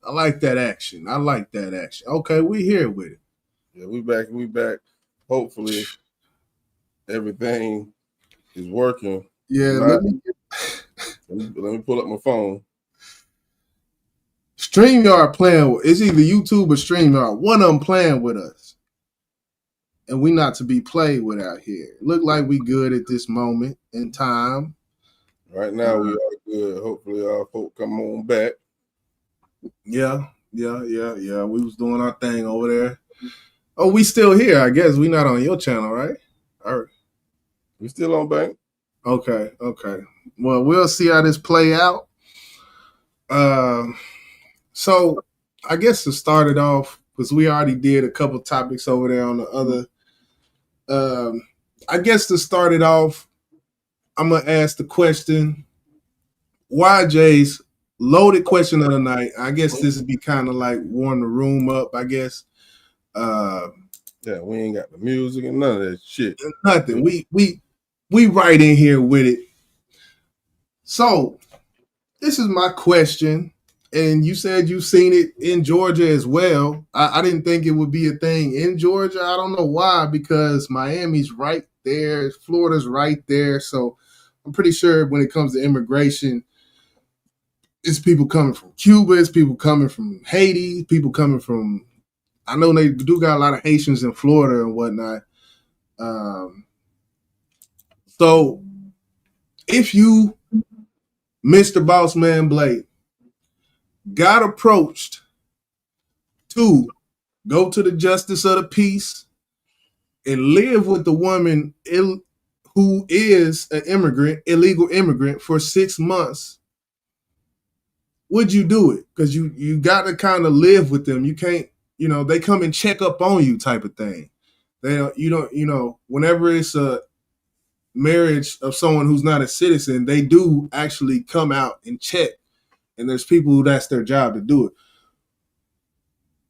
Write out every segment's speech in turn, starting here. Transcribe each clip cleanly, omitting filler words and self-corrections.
I like that action. I like that action. Okay, we here with it. Yeah, we back. We back. Hopefully, everything is working. Yeah, let me pull up my phone. StreamYard playing with, it's either YouTube or StreamYard. One of them playing with us. And we not to be played with out here. Look like we good at this moment in time. Right now we are good. Hopefully our folk come on back. Yeah. We was doing our thing over there. Oh, we still here. I guess we not on your channel, right? All right. We still on bank. Okay. Well, we'll see how this play out. So I guess to start it off, because we already did a couple topics over there on the other. I guess to start it off, I'm gonna ask the question. YJ's loaded question of the night. I guess this would be kind of like warm the room up. I guess. Yeah, we ain't got the music and none of that shit. Nothing. We right in here with it. So this is my question. And you said you've seen it in Georgia as well. I didn't think it would be a thing in Georgia. I don't know why, because Miami's right there. Florida's right there. So I'm pretty sure when it comes to immigration, it's people coming from Cuba. It's people coming from Haiti. People coming from, I know they do got a lot of Haitians in Florida and whatnot. So if you, Mr. Bossman Blade, got approached to go to the justice of the peace and live with the woman who is an immigrant, illegal immigrant, for 6 months, would you do it? Because you got to kind of live with them. You can't, they come and check up on you type of thing. Whenever it's a marriage of someone who's not a citizen, they do actually come out and check. And there's people who that's their job to do it.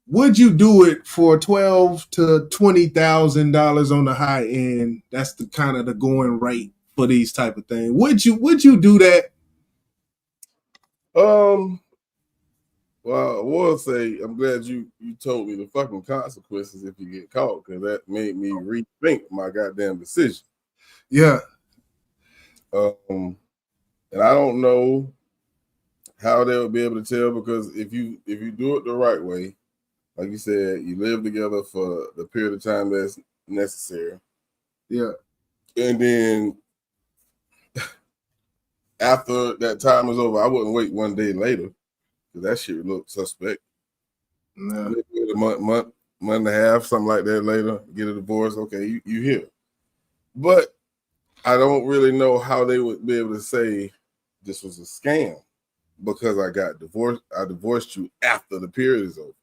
Would you do it for $12,000 to $20,000 on the high end? That's the kind of the going rate for these type of things. Would you do that? Well, I will say I'm glad you told me the fucking consequences if you get caught, because that made me rethink my goddamn decision. Yeah. And I don't know how they'll be able to tell, because if you do it the right way, like you said, you live together for the period of time that's necessary. Yeah. And then after that time is over, I wouldn't wait one day later, because that shit would look suspect. No. Maybe a month and a half, something like that later, get a divorce. Okay, you here. But I don't really know how they would be able to say this was a scam, because I got divorced. I divorced you after the period is over.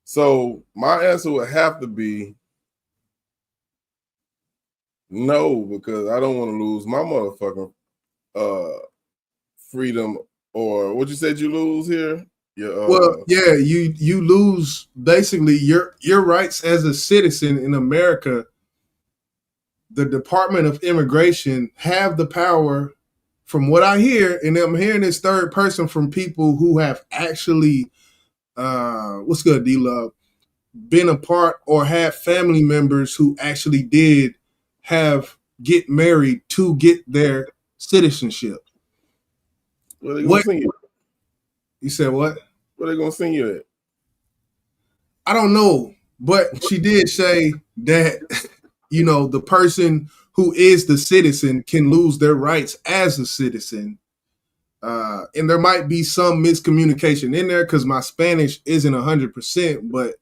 So my answer would have to be no, because I don't want to lose my motherfucking freedom, or what you said you lose here. You lose basically your rights as a citizen in America. The Department of Immigration have the power, from what I hear, and I'm hearing this third person from people who have actually, what's good, D-Love, been a part or have family members who actually did get married to get their citizenship. Where they gonna send you? You said what? Where they gonna send you at? I don't know, but she did say that the person who is the citizen can lose their rights as a citizen. And there might be some miscommunication in there, because my Spanish isn't 100%, but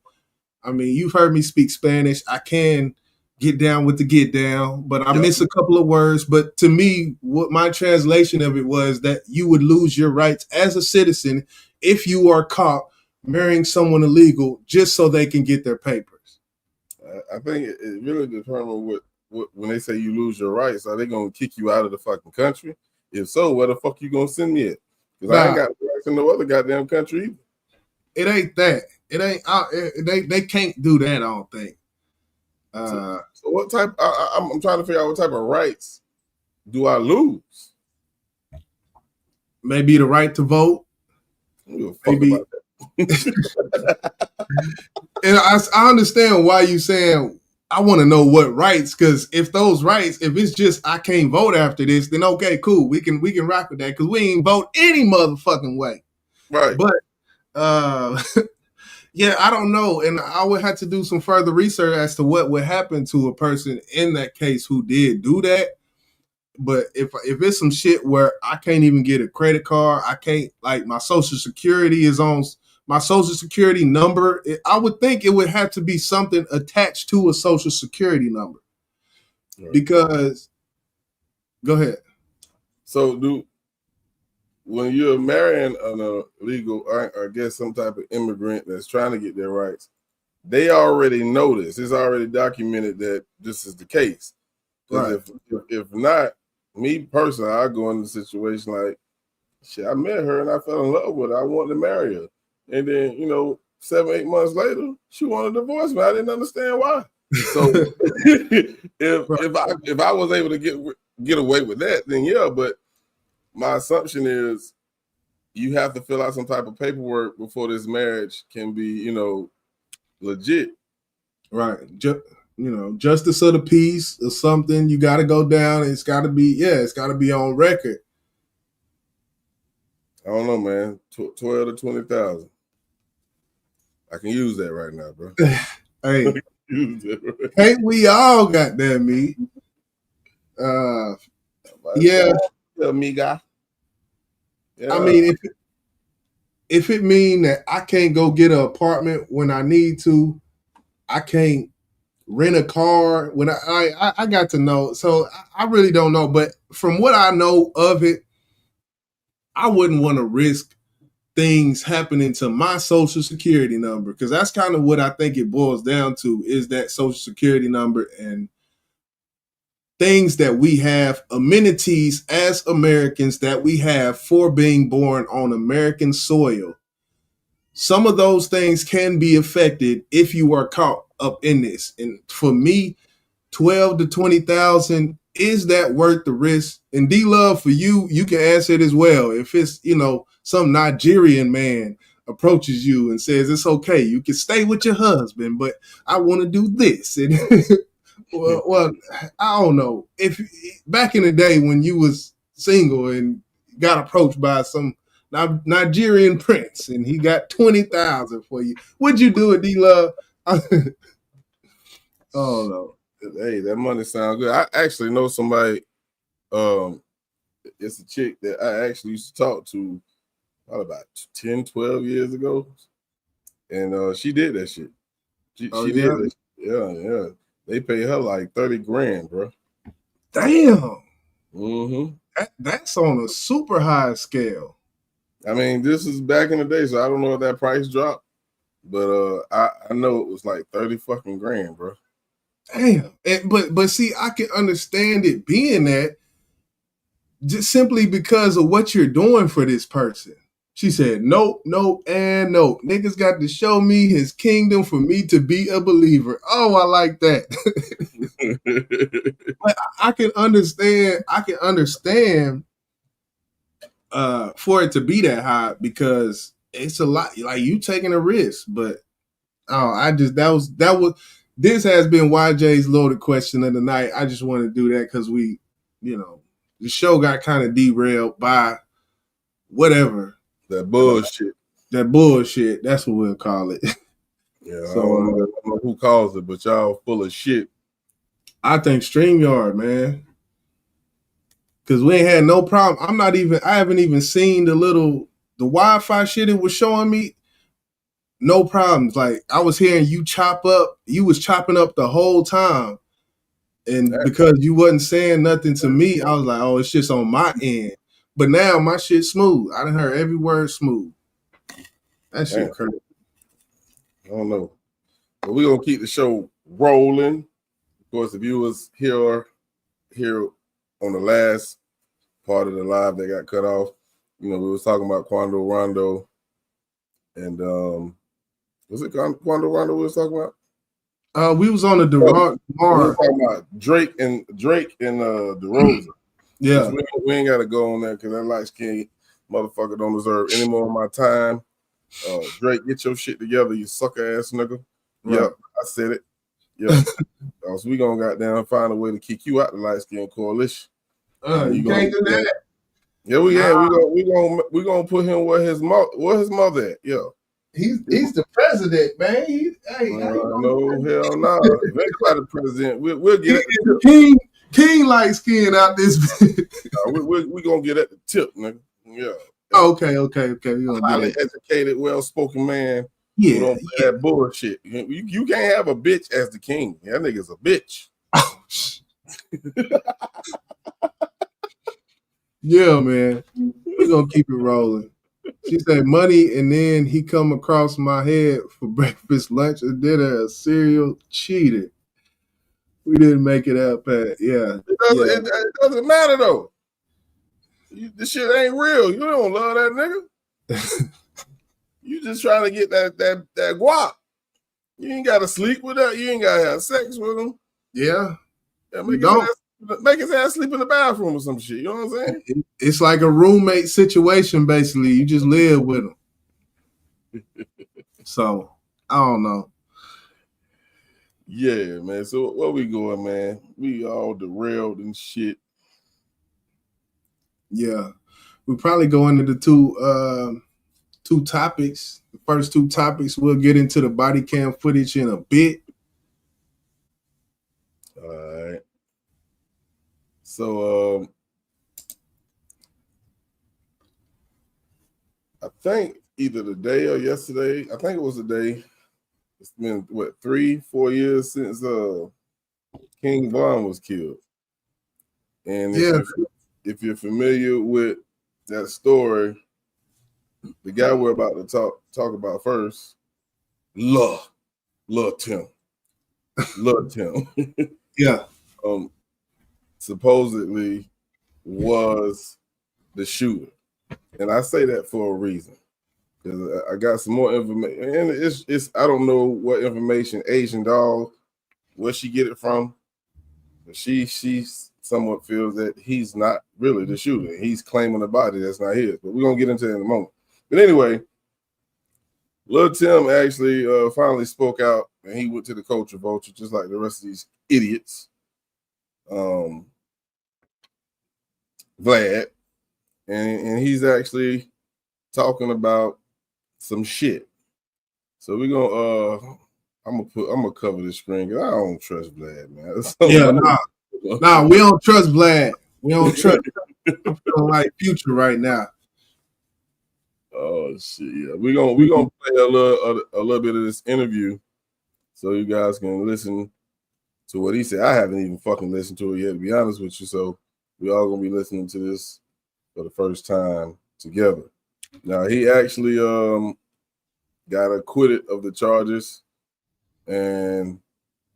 I mean, you've heard me speak Spanish. I can get down with the get down, but I miss a couple of words. But to me, what my translation of it was that you would lose your rights as a citizen if you are caught marrying someone illegal just so they can get their papers. I think it really determines what when they say you lose your rights, are they going to kick you out of the fucking country? If so, where the fuck you going to send me at? Because I ain't got rights in no other goddamn country either. It ain't that. It ain't. They can't do that, I don't think. So what type? I'm trying to figure out what type of rights do I lose? Maybe the right to vote. Maybe. About that. And I understand why you saying I want to know what rights, because if those rights, if it's just I can't vote after this, then okay, cool, we can rock with that because we ain't vote any motherfucking way. Right. But yeah, I don't know, and I would have to do some further research as to what would happen to a person in that case who did do that. But if it's some shit where I can't even get a credit card, I can't, like, my social security is on my social security number. I would think it would have to be something attached to a social security number. Right. Because, go ahead. So when you're marrying an illegal, I guess some type of immigrant that's trying to get their rights, they already know this. It's already documented that this is the case. Right. If not, me personally, I go in the situation like, shit, I met her and I fell in love with her. I wanted to marry her. And then, 7-8 months later, she wanted to divorce me. I didn't understand why. So if I was able to get away with that, then yeah. But my assumption is you have to fill out some type of paperwork before this marriage can be, legit. Right. Justice of the peace or something. You got to go down. It's got to be on record. I don't know, man. 12 to 20,000. I can use that right now, bro. Hey, hey, we all got that, me. Yeah, amiga. Yeah. I mean, if it mean that I can't go get an apartment when I need to, I can't rent a car when I got to know. So I really don't know. But from what I know of it, I wouldn't want to risk things happening to my social security number, because that's kind of what I think it boils down to, is that social security number and things that we have, amenities as Americans that we have for being born on American soil. Some of those things can be affected if you are caught up in this. And for me, 12 to 20,000, is that worth the risk? And D-Love, for you, you can answer it as well. If it's, some Nigerian man approaches you and says, it's okay, you can stay with your husband, but I want to do this. And well, I don't know. If back in the day when you was single and got approached by some Nigerian prince and he got 20,000 for you, would you do it, D-Love? Oh no. Hey, that money sounds good. I actually know somebody. It's a chick that I actually used to talk to about 10, 12 years ago. And she did that shit. She did that. Yeah. They pay her like 30 grand, bro. Damn. Mm-hmm. That's on a super high scale. I mean, this is back in the day, so I don't know if that price dropped, but I know it was like 30 fucking grand, bro. Damn. But see, I can understand it being that just simply because of what you're doing for this person. She said, nope, and no. Niggas got to show me his kingdom for me to be a believer. Oh, I like that. But I can understand for it to be that high, because it's a lot. Like, you taking a risk. But this has been YJ's loaded question of the night. I just want to do that because we, the show got kind of derailed by whatever. That bullshit. That's what we'll call it. Yeah, so, I don't know who calls it, but y'all full of shit. I think StreamYard, man. Because we ain't had no problem. I haven't even seen the Wi-Fi shit it was showing me. No problems. Like, I was hearing you was chopping up the whole time. And because you wasn't saying nothing to me, I was like, oh, it's just on my end. But now my shit's smooth. I done heard every word smooth. That shit crazy. I don't know. But we're going to keep the show rolling. Of course, the viewers here on the last part of the live that got cut off, we was talking about Quando, Rondo, and was it Quando, Rondo we was talking about? We was on the DeRozan. We were talking about Drake and DeRozan. Yeah. We ain't got to go on that because that light skinned motherfucker don't deserve any more of my time. Drake, get your shit together, you sucker ass nigga. Right. Yep, I said it. Yep. So we gonna goddamn find a way to kick you out the light skin coalition. You can't do that. Yeah, we gonna put him where his mother at. Yeah. He's the president, man. No, hell no. If anybody president, we'll get at the tip. King light skin out this. We gonna get at the tip, nigga. Yeah. Okay. We highly educated, well-spoken man. Yeah, who don't play that bullshit. You can't have a bitch as the king. That nigga's a bitch. Yeah, man. We're gonna keep it rolling. She said money, and then he come across my head for breakfast, lunch, and dinner. A serial cheater. We didn't make it out, Pat. Yeah. It doesn't matter though. This shit ain't real. You don't love that nigga. You just trying to get that guap. You ain't gotta sleep with that. You ain't gotta have sex with him. Yeah. Make his ass sleep in the bathroom or some shit. You know what I'm saying? It's like a roommate situation, basically. You just live with him. So, I don't know. Yeah, man. So where we going, man? We all derailed and shit. Yeah. We probably go into the two topics. The first two topics, we'll get into the body cam footage in a bit. All right. So I think either the day or yesterday, I think it was the day. It's been 3-4 years since King Von was killed. And if you're familiar with that story, the guy we're about to talk about first, love Timm. Love Timm. Yeah. Supposedly was the shooter. And I say that for a reason. Because I got some more information. And it's I don't know what information Asian Doll, where she get it from. But she somewhat feels that he's not really the shooter. He's claiming a body that's not his. But we're gonna get into that in a moment. But anyway, Lil Timm actually finally spoke out, and he went to the culture vulture just like the rest of these idiots. Vlad, and he's actually talking about some shit. So we're gonna I'm gonna cover the screen because I don't trust Vlad, man. Nah, we don't trust Vlad. We don't trust. I'm feeling like Future right now. Oh shit! Yeah, we're gonna play a little bit of this interview, so you guys can listen to what he said. I haven't even fucking listened to it yet, to be honest with you. So we all gonna be listening to this for the first time together. Now he actually got acquitted of the charges, and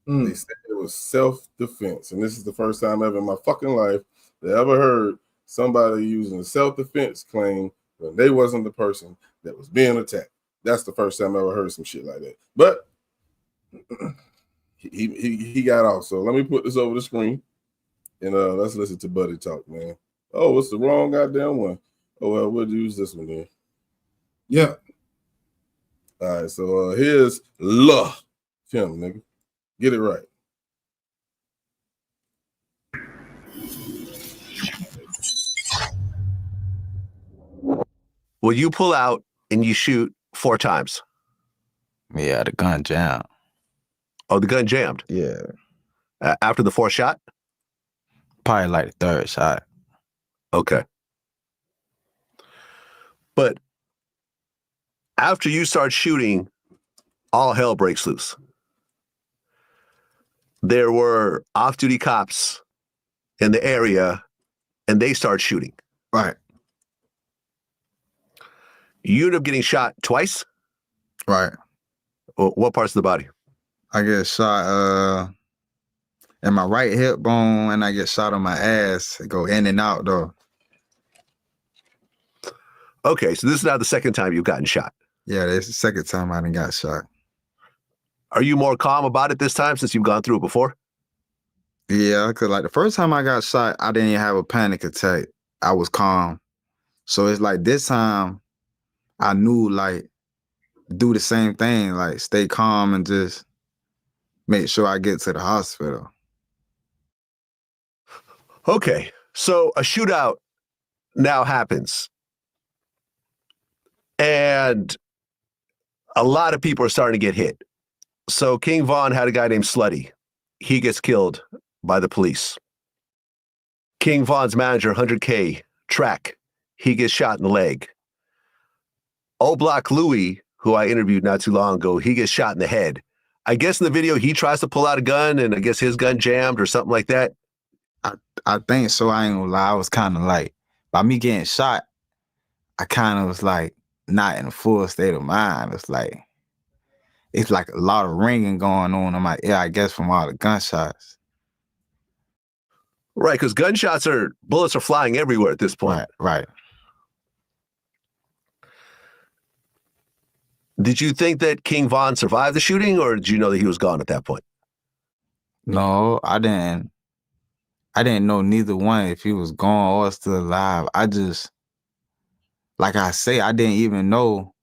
they said it was self-defense. And this is the first time ever in my fucking life that I ever heard somebody using a self-defense claim when they wasn't the person that was being attacked. That's the first time I ever heard some shit like that. But he got off. So let me put this over the screen and let's listen to Buddy talk, man. Oh, it's the wrong goddamn one. Oh well, we'll use this one then. Yeah. All right, so here's Love Timm, nigga. Get it right. Well, you pull out and you shoot 4 times. Yeah, the gun jammed. Oh, the gun jammed? Yeah. After the 4th shot? Probably like the 3rd shot. Okay. But after you start shooting, all hell breaks loose. There were off-duty cops in the area, and they start shooting. Right. You end up getting shot twice? Right. What parts of the body? I get shot in my right hip bone, and I get shot on my ass. It go in and out, though. Okay, so this is now the second time you've gotten shot. Yeah, this is the second time I done got shot. Are you more calm about it this time since you've gone through it before? Yeah, because like the first time I got shot, I didn't even have a panic attack. I was calm. So it's like this time, I knew like do the same thing, like stay calm and just make sure I get to the hospital. Okay, so a shootout now happens, and a lot of people are starting to get hit. So King Von had a guy named Slutty. He gets killed by the police. King Von's manager, 100K, Track, he gets shot in the leg. O-Block Louie, who I interviewed not too long ago, he gets shot in the head. I guess in the video, he tries to pull out a gun, and I guess his gun jammed or something like that. I think so. I ain't gonna lie. I was kind of like, by me getting shot, I kind of was like not in a full state of mind. It's like a lot of ringing going on in my ear, I guess, from all the gunshots. Right, because bullets are flying everywhere at this point. Right. Did you think that King Von survived the shooting, or did you know that he was gone at that point? No, I didn't know neither one if he was gone or still alive. I just, like I say, I didn't even know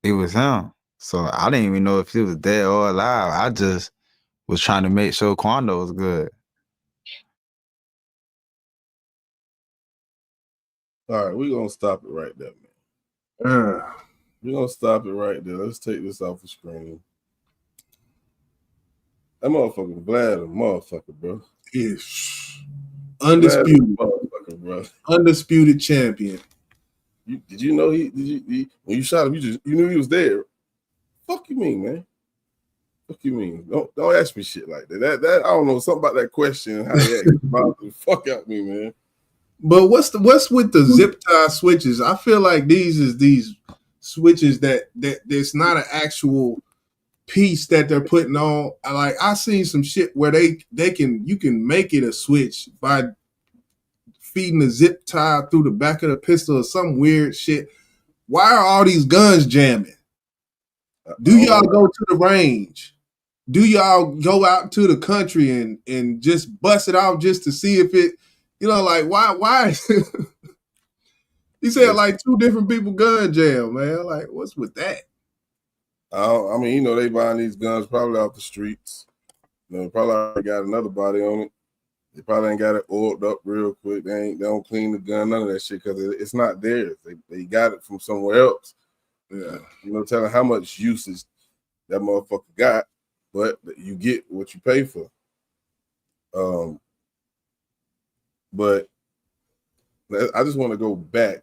it was him. So I didn't even know if he was dead or alive. I just was trying to make sure Quando was good. All right, we're gonna stop it right there, man. We're gonna stop it right there. Let's take this off the screen. That motherfucker Vlad a motherfucker, bro. Yes. Undisputed. Motherfucker, bro. Undisputed champion. Did you know he when you shot him, you knew he was dead? Fuck you mean, man? Fuck you mean? Don't ask me shit like that. That I don't know, something about that question, how he acted about the fuck out me, man. But what's with the zip tie switches? I feel like these switches that there's not an actual piece that they're putting on. Like I seen some shit where you can make it a switch by feeding a zip tie through the back of the pistol or some weird shit. Why are all these guns jamming? Do y'all go to the range? Do y'all go out to the country and just bust it off just to see if it, like why? He said like two different people gun jam, man. Like, what's with that? I mean, they buying these guns probably off the streets. Probably already got another body on it. They probably ain't got it oiled up real quick. They don't clean the gun, none of that shit, because it's not theirs. They got it from somewhere else. Yeah, telling how much usage that motherfucker got, but you get what you pay for. But I just want to go back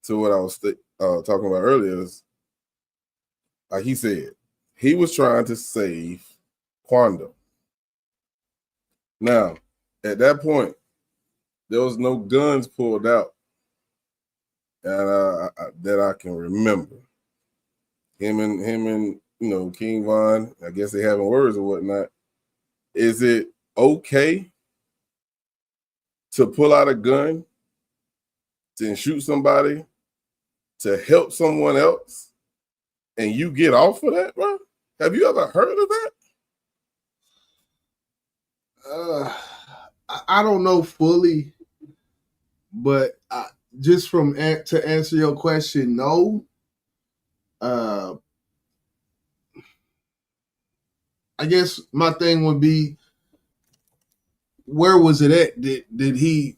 to what I was talking about earlier. Like he said, he was trying to save Quando. Now, at that point, there was no guns pulled out and that I can remember. Him and King Von, I guess they having words or whatnot. Is it okay to pull out a gun to shoot somebody to help someone else and you get off of that, bro? Have you ever heard of that? I don't know fully, but just to answer your question, no. I guess my thing would be, where was it at? Did he,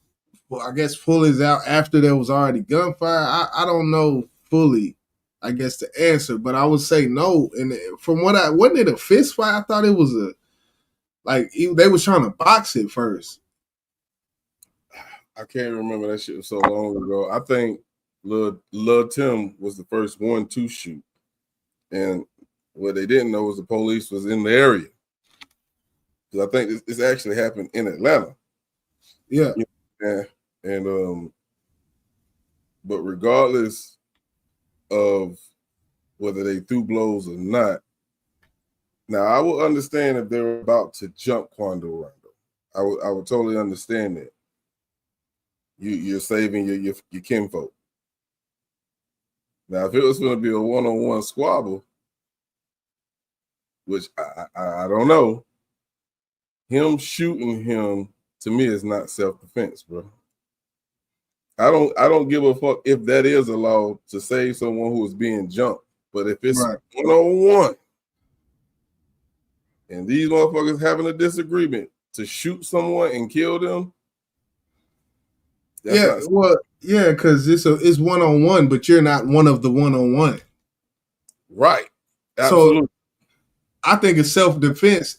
I guess, pull his out after there was already gunfire? I don't know fully, I guess, the answer, but I would say no. And from wasn't it a fist fight? I thought it was they was trying to box it first. I can't remember, that shit was so long ago. I think Lil Timm was the first one to shoot. And what they didn't know was the police was in the area. Because I think this actually happened in Atlanta. Yeah. And but regardless of whether they threw blows or not, now I will understand if they were about to jump Quando Rondo. I would totally understand that. You're saving your kinfolk. Now, if it was going to be a one-on-one squabble, which I don't know, him shooting him, to me, is not self-defense, bro. I don't give a fuck if that is a law to save someone who is being jumped. But if it's Right. 1-on-1 and these motherfuckers having a disagreement to shoot someone and kill them, that's because it's 1-on-1, but you're not one of the 1-on-1. right. Absolutely. So I think it's self-defense.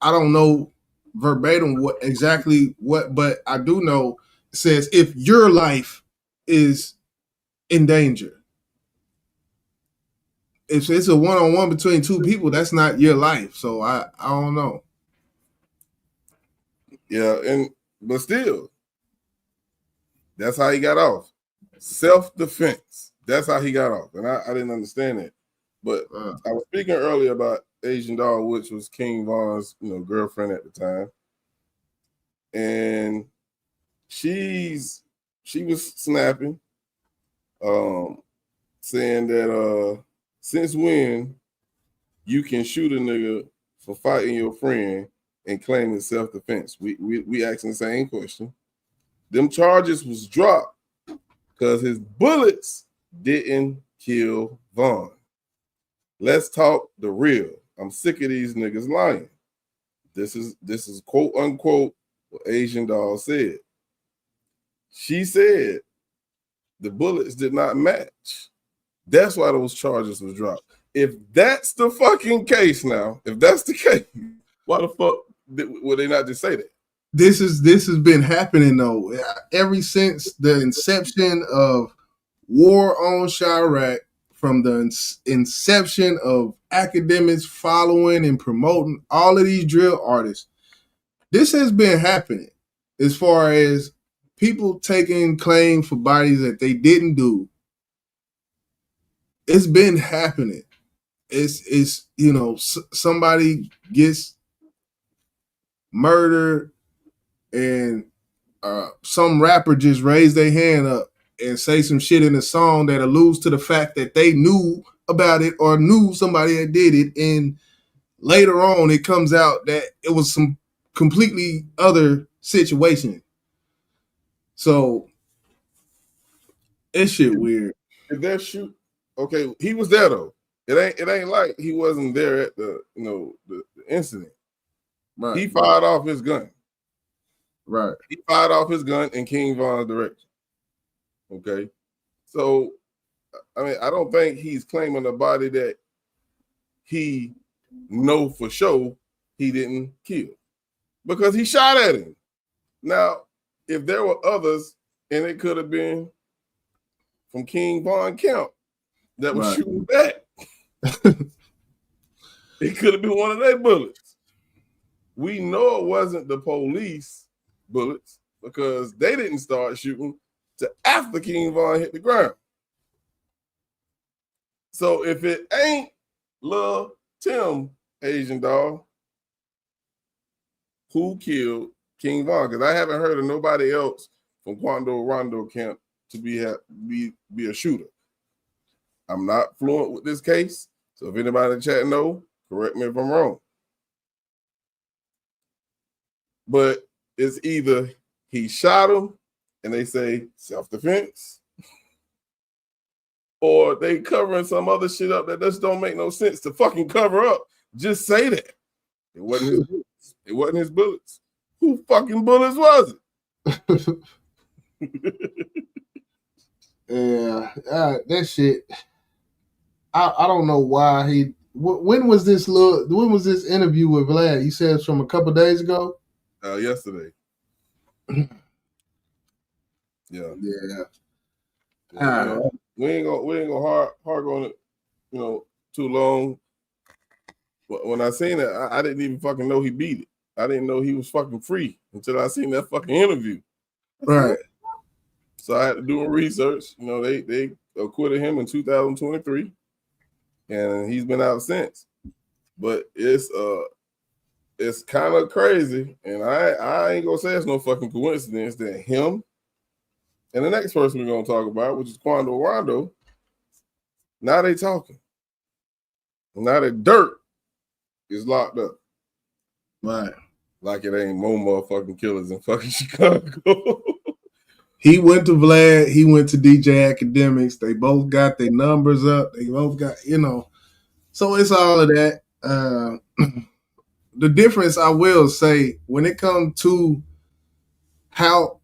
I don't know verbatim but I do know it says if your life is in danger. If it's a 1-on-1 between two people, that's not your life. So I don't know. Yeah, but still, that's how he got off. Self-defense. That's how he got off. And I didn't understand it. But I was speaking earlier about Asian Doll, which was King Von's, girlfriend at the time. And she was snapping, saying that since when you can shoot a nigga for fighting your friend and claiming self-defense? We asking the same question. Them charges was dropped because his bullets didn't kill Von. Let's talk the real. I'm sick of these niggas lying. This is quote unquote what Asian Doll said. She said the bullets did not match. That's why those charges was dropped. If that's the fucking case now, if that's the case, why the fuck would they not just say that? This has been happening though ever since the inception of war on Chirac, from the inception of academics following and promoting all of these drill artists. This has been happening as far as people taking claim for bodies that they didn't do. It's been happening. It's somebody gets murdered and some rapper just raised their hand up and say some shit in a song that alludes to the fact that they knew about it or knew somebody that did it, and later on it comes out that it was some completely other situation. So it's shit weird. If that shoot, okay, he was there though. It ain't like he wasn't there at the the incident. Right. He fired off his gun. Right. He fired off his gun in King Von's direction. Okay. So, I mean, I don't think he's claiming a body that he know for sure he didn't kill because he shot at him. Now, if there were others, and it could have been from King Von camp that was shooting back, it could have been one of their bullets. We know it wasn't the police bullets because they didn't start shooting till after King Von hit the ground. So if it ain't Lil Timm, Asian Doll, who killed King Von? Because I haven't heard of nobody else from Quando Rondo camp to be a shooter. I'm not fluent with this case, so if anybody in the chat know, correct me if I'm wrong. But it's either he shot him and they say self-defense, or they covering some other shit up that just don't make no sense to fucking cover up. Just say that. It wasn't his bullets. It wasn't his bullets. Who fucking bullets was it? Yeah, that shit. I don't know why he. When was this interview with Vlad? You said it's from a couple days ago. Yesterday. Yeah. We ain't gonna hard on it, too long. But when I seen it, I didn't even fucking know he beat it. I didn't know he was fucking free until I seen that fucking interview. Right. So I had to do research. They acquitted him in 2023, and he's been out since. But it's kind of crazy, and I ain't gonna say it's no fucking coincidence that him and the next person we're gonna talk about, which is Quando Rondo, now they talking. Now that Dirt is locked up. Right. Like it ain't more motherfucking killers in fucking Chicago. He went to Vlad. He went to DJ Academics. They both got their numbers up. They both got, so it's all of that. The difference, I will say, when it comes to how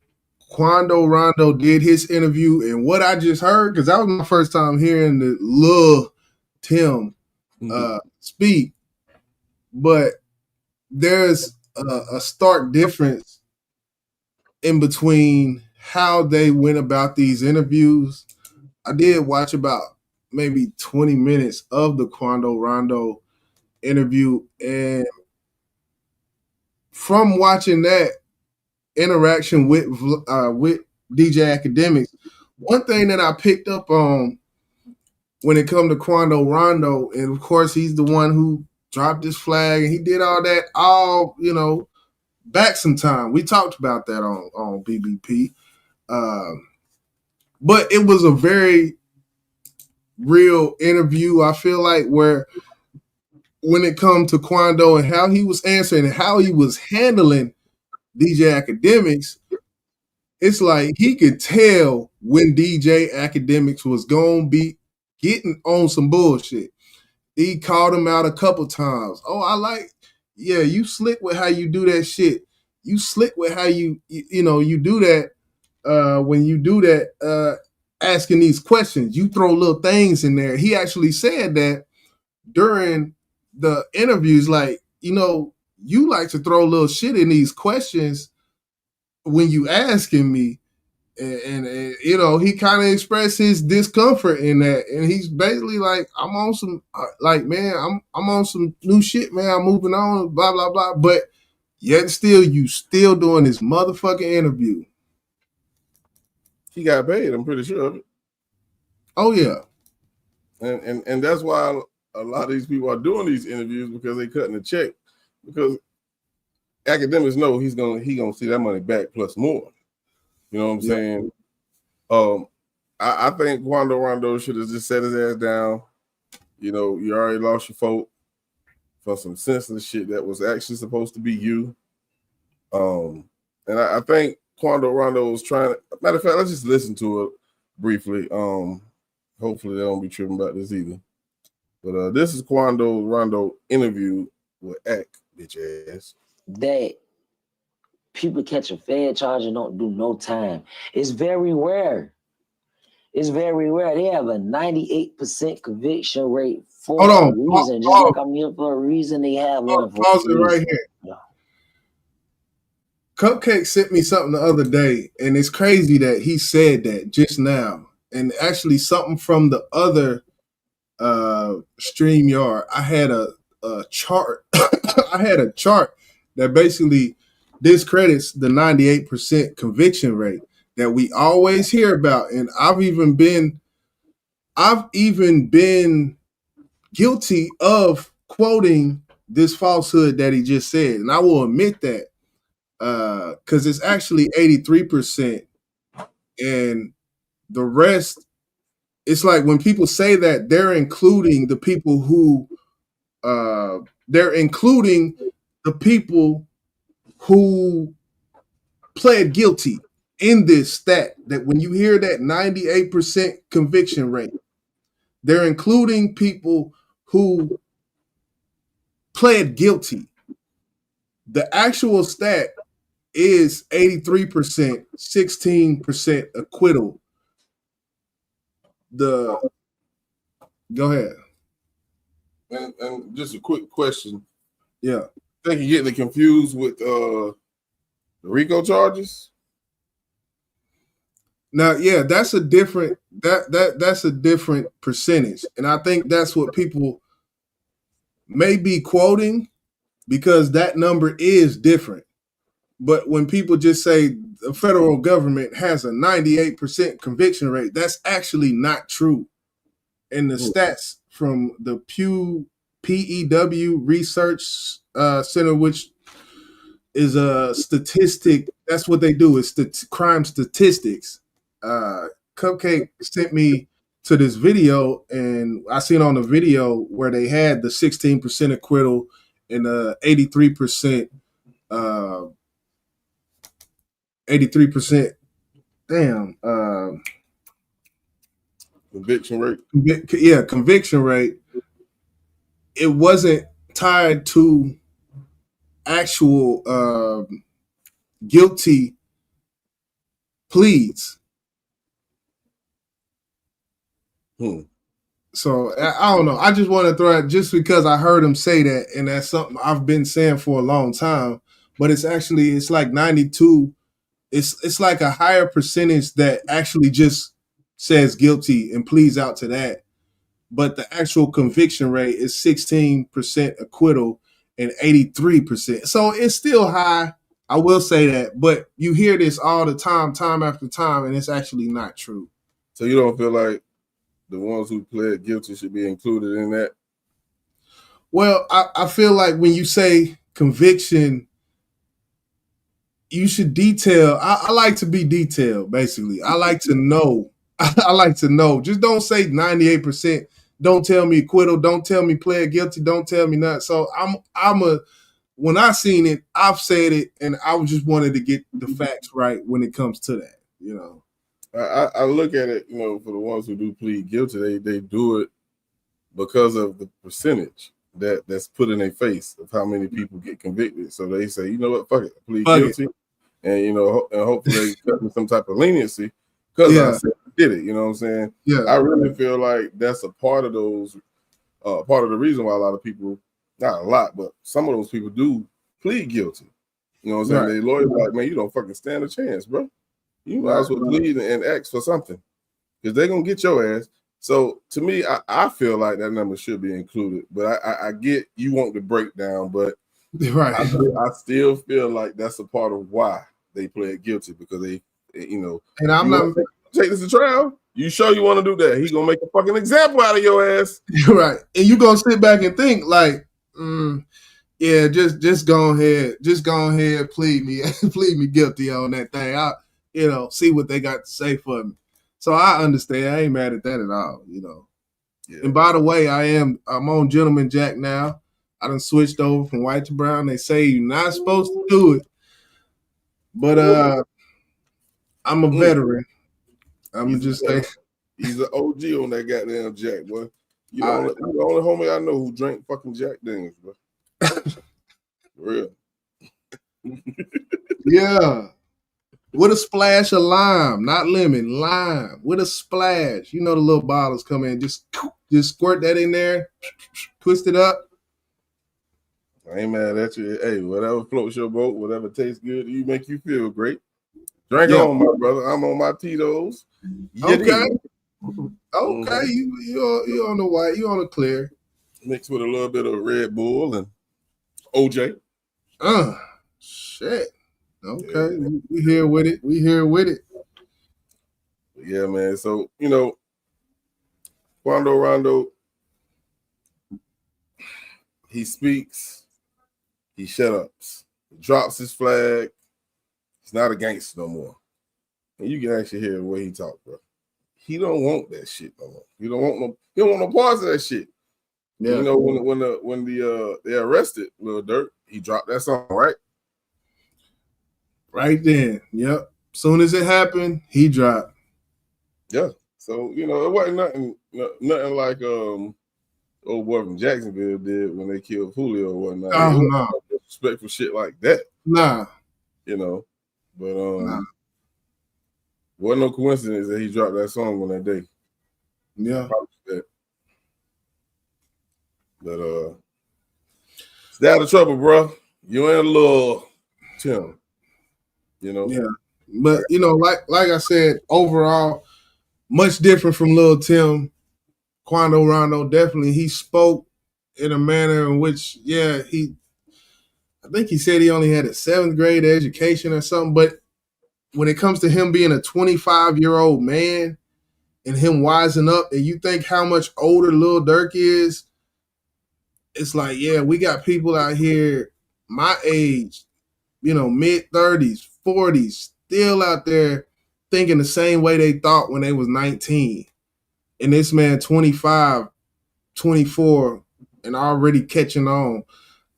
Quando Rondo did his interview and what I just heard, because that was my first time hearing the Lil Timm speak, but there's a stark difference in between how they went about these interviews. I did watch about maybe 20 minutes of the Quando Rondo interview, and from watching that interaction with DJ Academics, one thing that I picked up on when it come to Quando Rondo, and of course he's the one who dropped his flag and he did all that back some time. We talked about that on BBP. But it was a very real interview, I feel like, where when it comes to Quando and how he was answering and how he was handling DJ Academics, it's like he could tell when DJ Academics was going to be getting on some bullshit. He called him out a couple times. Oh, you slick with how you do that shit. You slick with how you do that when you do that, asking these questions. You throw little things in there. He actually said that during the interviews, like, you like to throw little shit in these questions when you asking me. And he kind of expressed his discomfort in that, and he's basically like, I'm on some man, I'm on some new shit, man. I'm moving on, blah blah blah. But yet still, you still doing this motherfucking interview. He got paid. I'm pretty sure of it. Oh yeah, and that's why a lot of these people are doing these interviews, because they cutting a check. Because academics know he gonna see that money back plus more. You know what I'm saying? I think Quando Rondo should have just set his ass down. You already lost your folk for some senseless shit that was actually supposed to be you. And I think Quando Rondo was trying to. Matter of fact, let's just listen to it briefly. Hopefully they don't be tripping about this either. But this is Quando Rondo interview with Ack, bitch ass. That people catch a fed charge and don't do no time. It's very rare. It's very rare. They have a 98% conviction rate for a reason. Just like I'm here for a reason, they have one for pause it right here. Yeah. Cupcake sent me something the other day, and it's crazy that he said that just now. And actually something from the other StreamYard. I had a chart. I had a chart that basically discredits the 98% conviction rate that we always hear about. And I've even been guilty of quoting this falsehood that he just said. And I will admit that because it's actually 83%. And the rest, it's like when people say that, they're including the people who pled guilty in this stat. That when you hear that 98% conviction rate, they're including people who pled guilty. The actual stat is 83%, 16% acquittal. Go ahead. And just a quick question. Yeah. I think you're getting confused with the RICO charges. Now, yeah, that's a different that's a different percentage. And I think that's what people may be quoting, because that number is different. But when people just say the federal government has a 98% conviction rate, that's actually not true. And the stats from the PEW Research Center, which is a statistic, that's what they do, is crime statistics. Cupcake sent me to this video, and I seen on the video where they had the 16% acquittal and 83% damn, Conviction rate. Conviction rate. It wasn't tied to actual guilty pleas. So I don't know. I just want to throw it just because I heard him say that, and that's something I've been saying for a long time. But it's like 92. It's like a higher percentage that actually just says guilty and pleads out to that. But the actual conviction rate is 16% acquittal and 83%. So it's still high. I will say that. But you hear this all the time after time, and it's actually not true. So you don't feel like the ones who pled guilty should be included in that? Well, I feel like when you say conviction, you should detail. I like to be detailed, basically. I like to know. I like to know. Just don't say 98%. Don't tell me acquittal. Don't tell me pled guilty. Don't tell me nothing. So when I seen it, I've said it, and I just wanted to get the facts right when it comes to that, you know. I look at it, you know, for the ones who do plead guilty, they do it because of the percentage that's put in their face of how many people get convicted. So they say, you know what, fuck it, plead guilty, and you know, and hopefully they cut me some type of leniency because I said I did it. You know what I'm saying? Yeah. I really feel like that's a part of those, part of the reason why a lot of people, not a lot, but some of those people do plead guilty. You know what I'm saying? They lawyers are like, man, you don't fucking stand a chance, bro. You might as well plead and ask for something because they're gonna get your ass. So to me, I feel like that number should be included. But I get you want the breakdown, but I still feel like that's a part of why they pled guilty because they, you know, and I'm not take this to trial. You sure you want to do that? He's gonna make a fucking example out of your ass, right? And you gonna sit back and think like, yeah, just go ahead, plead me guilty on that thing. I see what they got to say for me. So I understand. I ain't mad at that at all, you know. Yeah. And by the way, I'm on Gentleman Jack now. I done switched over from white to brown. They say you're not supposed to do it. But I'm a veteran. I'm just saying. He's an OG on that goddamn Jack, boy. You the only homie I know who drank fucking Jack Daniels, bro. For real. Yeah. With a splash of lime, not lemon, lime. With a splash. You know the little bottles come in. Just squirt that in there, twist it up. I ain't mad at you. Hey, whatever floats your boat, whatever tastes good, you make you feel great. Drink on, my brother. I'm on my Tito's. Okay. Okay. You on the white, you on the clear. Mixed with a little bit of Red Bull and OJ. Shit. Okay, yeah. We here with it. Yeah, man. So, you know, Rondo, he speaks, he shut ups, he drops his flag. He's not a gangster no more. And you can actually hear the way he talk, bro. He don't want that shit no more. He don't want no parts of that shit. Yeah. You know, when they arrested Lil Durk, he dropped that song, right? Right then. Yep. Soon as it happened, he dropped. Yeah. So, you know, it wasn't nothing like old boy from Jacksonville did when they killed Julio or whatnot. Oh, no. Disrespectful shit like that. Nah. You know. But wasn't no coincidence that he dropped that song on that day. Yeah. But stay out of trouble, bro. You ain't a little Timm. You know? Yeah. But you know, like I said, overall, much different from Lil Timm. Quando Rondo, definitely he spoke in a manner in which, I think he said he only had a 7th grade education or something. But when it comes to him being a 25-year-old man and him wising up, and you think how much older Lil Durk is, it's like, yeah, we got people out here my age, you know, mid-30s, 40s, still out there thinking the same way they thought when they was 19. And this man 25, 24, and already catching on.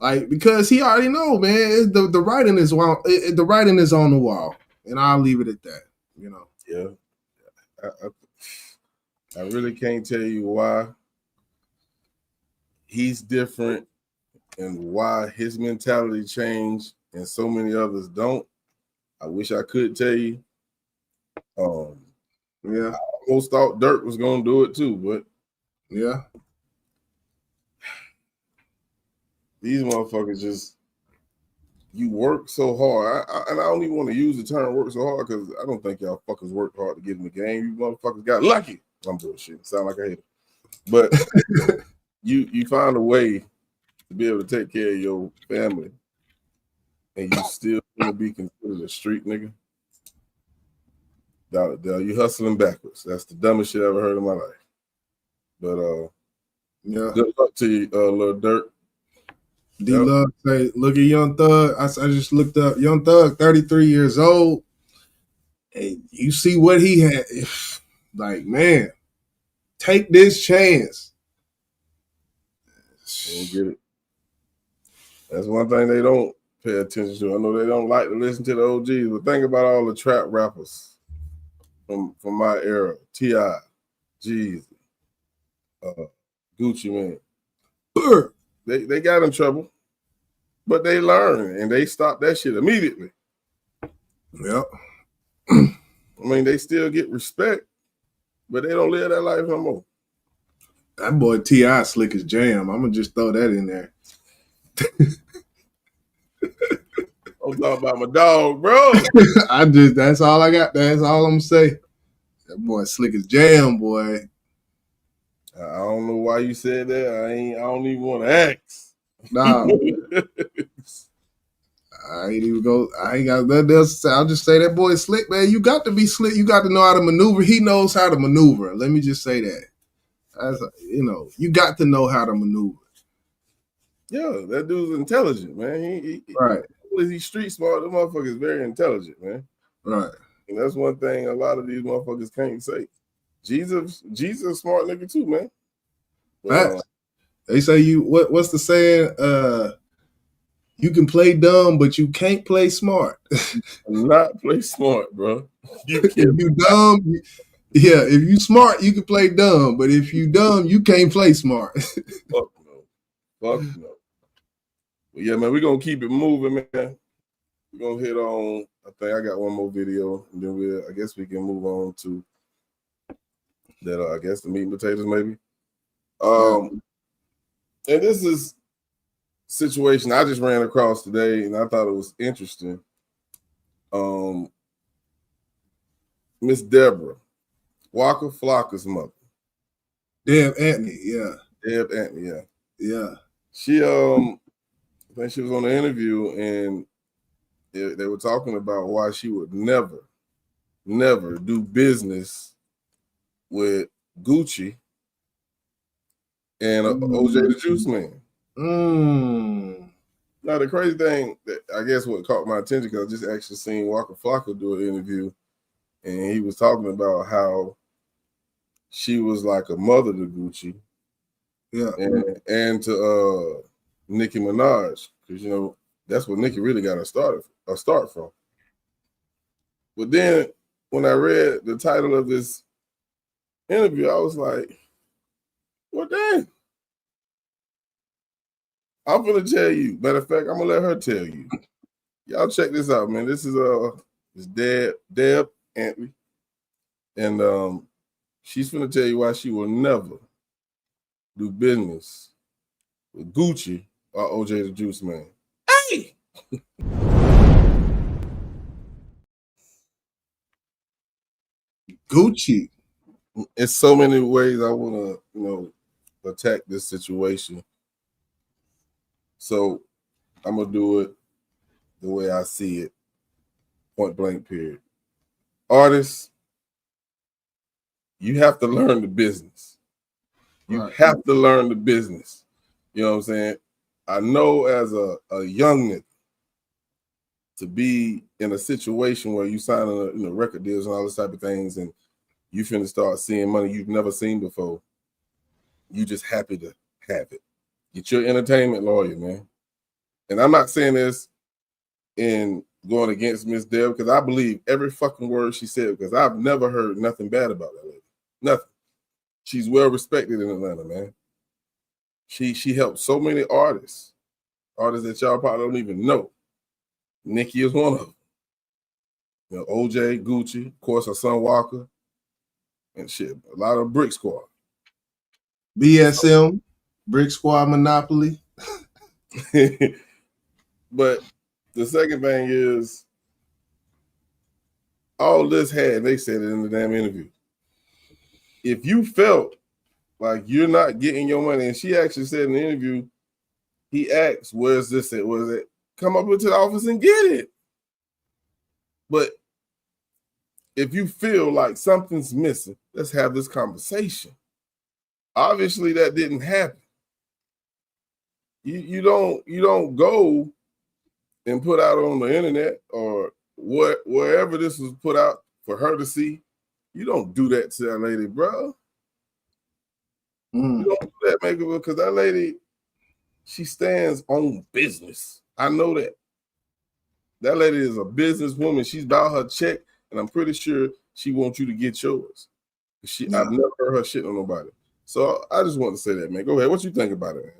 Like, because he already know, man, the writing is on the wall. And I'll leave it at that, you know. Yeah. I really can't tell you why he's different and why his mentality changed and so many others don't. I wish I could tell you. Yeah. I almost thought Dirk was gonna do it too, but Yeah. these motherfuckers just you work so hard. And I don't even want to use the term work so hard because I don't think y'all fuckers worked hard to get in the game. You motherfuckers got lucky. I'm bullshit. Sound like I hate it. But you find a way to be able to take care of your family and you still gonna be considered a street nigga. You hustling backwards. That's the dumbest shit I ever heard in my life. But Yeah. good luck to you, little Dirk. D-Love say, look at Young Thug. I just looked up Young Thug, 33 years old. And you see what he had. Like, man, take this chance. Don't get it. That's one thing they don't pay attention to. I know they don't like to listen to the OGs, but think about all the trap rappers from my era. T.I., Jeezy, Gucci Mane. They got in trouble, but they learned and they stopped that shit immediately. Yep. I mean, they still get respect, but they don't live that life no more. That boy T.I. slick as jam. I'm going to just throw that in there. I'm talking about my dog, bro. That's all I got. That's all I'm going to say. That boy slick as jam, boy. I don't know why you said that. I don't even want to ask. Nah. I ain't even go. I ain't got nothing else to say. I'll just say that boy slick, man. You got to be slick. You got to know how to maneuver. He knows how to maneuver. Let me just say that. You got to know how to maneuver. Yeah, that dude's intelligent, man. Right. He's street smart. The motherfucker is very intelligent, man. Right. And that's one thing a lot of these motherfuckers can't say. Jesus a smart nigga too, man. Facts. They say what's the saying? You can play dumb, but you can't play smart. Not play smart, bro. If you dumb, if you smart, you can play dumb. But if you dumb, you can't play smart. Fuck no. But yeah, man, we're gonna keep it moving, man. We're gonna hit on. I think I got one more video, and then I guess we can move on to that. I guess the meat and potatoes, maybe. And this is situation I just ran across today, and I thought it was interesting. Miss Deborah, Waka Flocka's mother. Deb Antony, yeah. Deb Antony, yeah. Yeah. She I think she was on the interview and they were talking about why she would never do business with Gucci and OJ the Juice Man. Now the crazy thing that I guess what caught my attention, because I just actually seen Waka Flocka do an interview, and he was talking about how she was like a mother to Gucci, yeah, and to Nicki Minaj, because that's what Nicki really got a start from. But then when I read the title of this interview, I was like, well, dang. I'm gonna tell you. Matter of fact, I'm gonna let her tell you. Y'all check this out, man. This is Deb Antony, and she's gonna tell you why she will never do business with Gucci or OJ the Juice Man. Hey, Gucci. In so many ways, I want to attack this situation. So I'm gonna do it the way I see it, point blank, period. Artists, you have to learn the business. You have to learn the business. You know what I'm saying? I know as a young nigga, to be in a situation where you sign record deals and all this type of things, and you finna start seeing money you've never seen before, you just happy to have it. Get your entertainment lawyer, man. And I'm not saying this in going against Miss Deb because I believe every fucking word she said because I've never heard nothing bad about that lady. Nothing. She's well respected in Atlanta, man. She helped so many artists that y'all probably don't even know. Nicki is one of them. You know, OJ, Gucci, of course, her son Walker, and shit. A lot of Brick Squad. BSM, Brick Squad Monopoly. But the second thing is, all this had, they said it in the damn interview. If you felt like you're not getting your money, and she actually said in the interview, he asked, where's this at? Where's it? Come up into the office and get it. But if you feel like something's missing, let's have this conversation. Obviously, that didn't happen. You don't go and put out on the internet or wherever this was put out for her to see. You don't do that to that lady, bro. You don't do that, maybe, because that lady, she stands on business. I know that. That lady is a businesswoman. She's about her check, and I'm pretty sure she wants you to get yours. I've never heard her shit on nobody. So I just want to say that, man. Go ahead. What you think about it, man?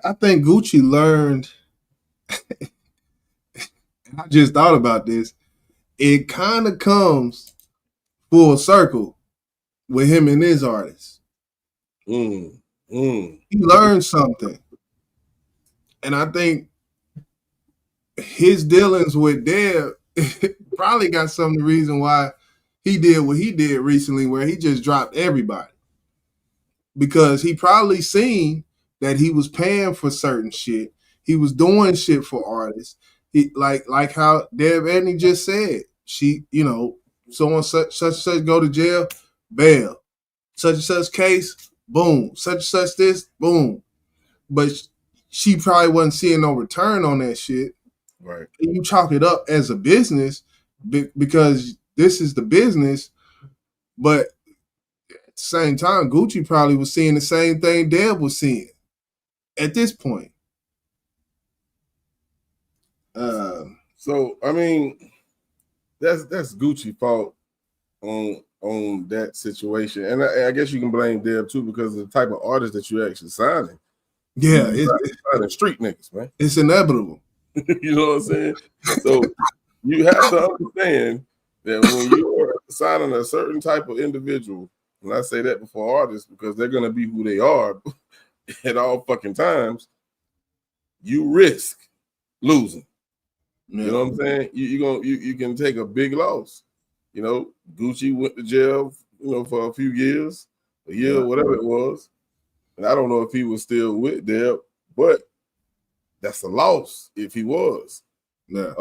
I think Gucci learned. I just thought about this. It kind of comes full circle with him and his artists. He learned something. And I think his dealings with Deb probably got some of the reason why he did what he did recently, where he just dropped everybody. Because he probably seen that he was paying for certain shit. He was doing shit for artists. He like how Deb Edney just said. She, you know, someone such and such go to jail, bail. Such and such case, boom. Such and such this, boom. But she probably wasn't seeing no return on that shit. Right. And you chalk it up as a business because this is the business. But at the same time, Gucci probably was seeing the same thing Deb was seeing at this point. So I mean, that's Gucci's fault on that situation, and I guess you can blame Deb too because of the type of artist that you're actually signing. Yeah, it's signing street niggas, man. It's inevitable. You know what I'm saying? So you have to understand that when you're signing a certain type of individual, and I say that before artists because they're gonna be who they are at all fucking times, you risk losing. Yeah. You know what I'm saying? You can take a big loss. You know, Gucci went to jail, you know, for a few years, a year, whatever it was. And I don't know if he was still with Deb, but that's a loss if he was. Yeah.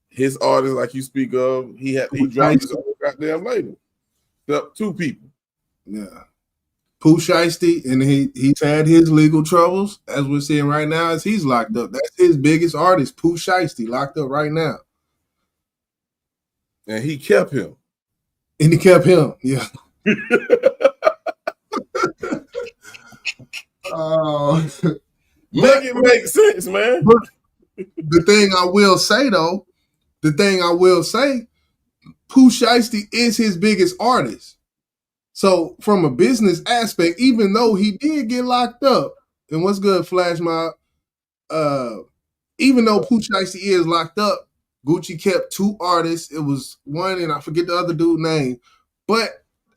His artist, like you speak of, he dropped his own goddamn label. Two people. Yeah. Pooh Shiesty, and he's had his legal troubles, as we're seeing right now, as he's locked up. That's his biggest artist, Pooh Shiesty, locked up right now. And he kept him. And he kept him, yeah. Make it make sense, man. But the thing I will say, Pooh Shiesty is his biggest artist. So from a business aspect, even though he did get locked up, and what's good, Flash Mob, even though Pooh Shiesty is locked up, Gucci kept two artists. It was one, and I forget the other dude's name. But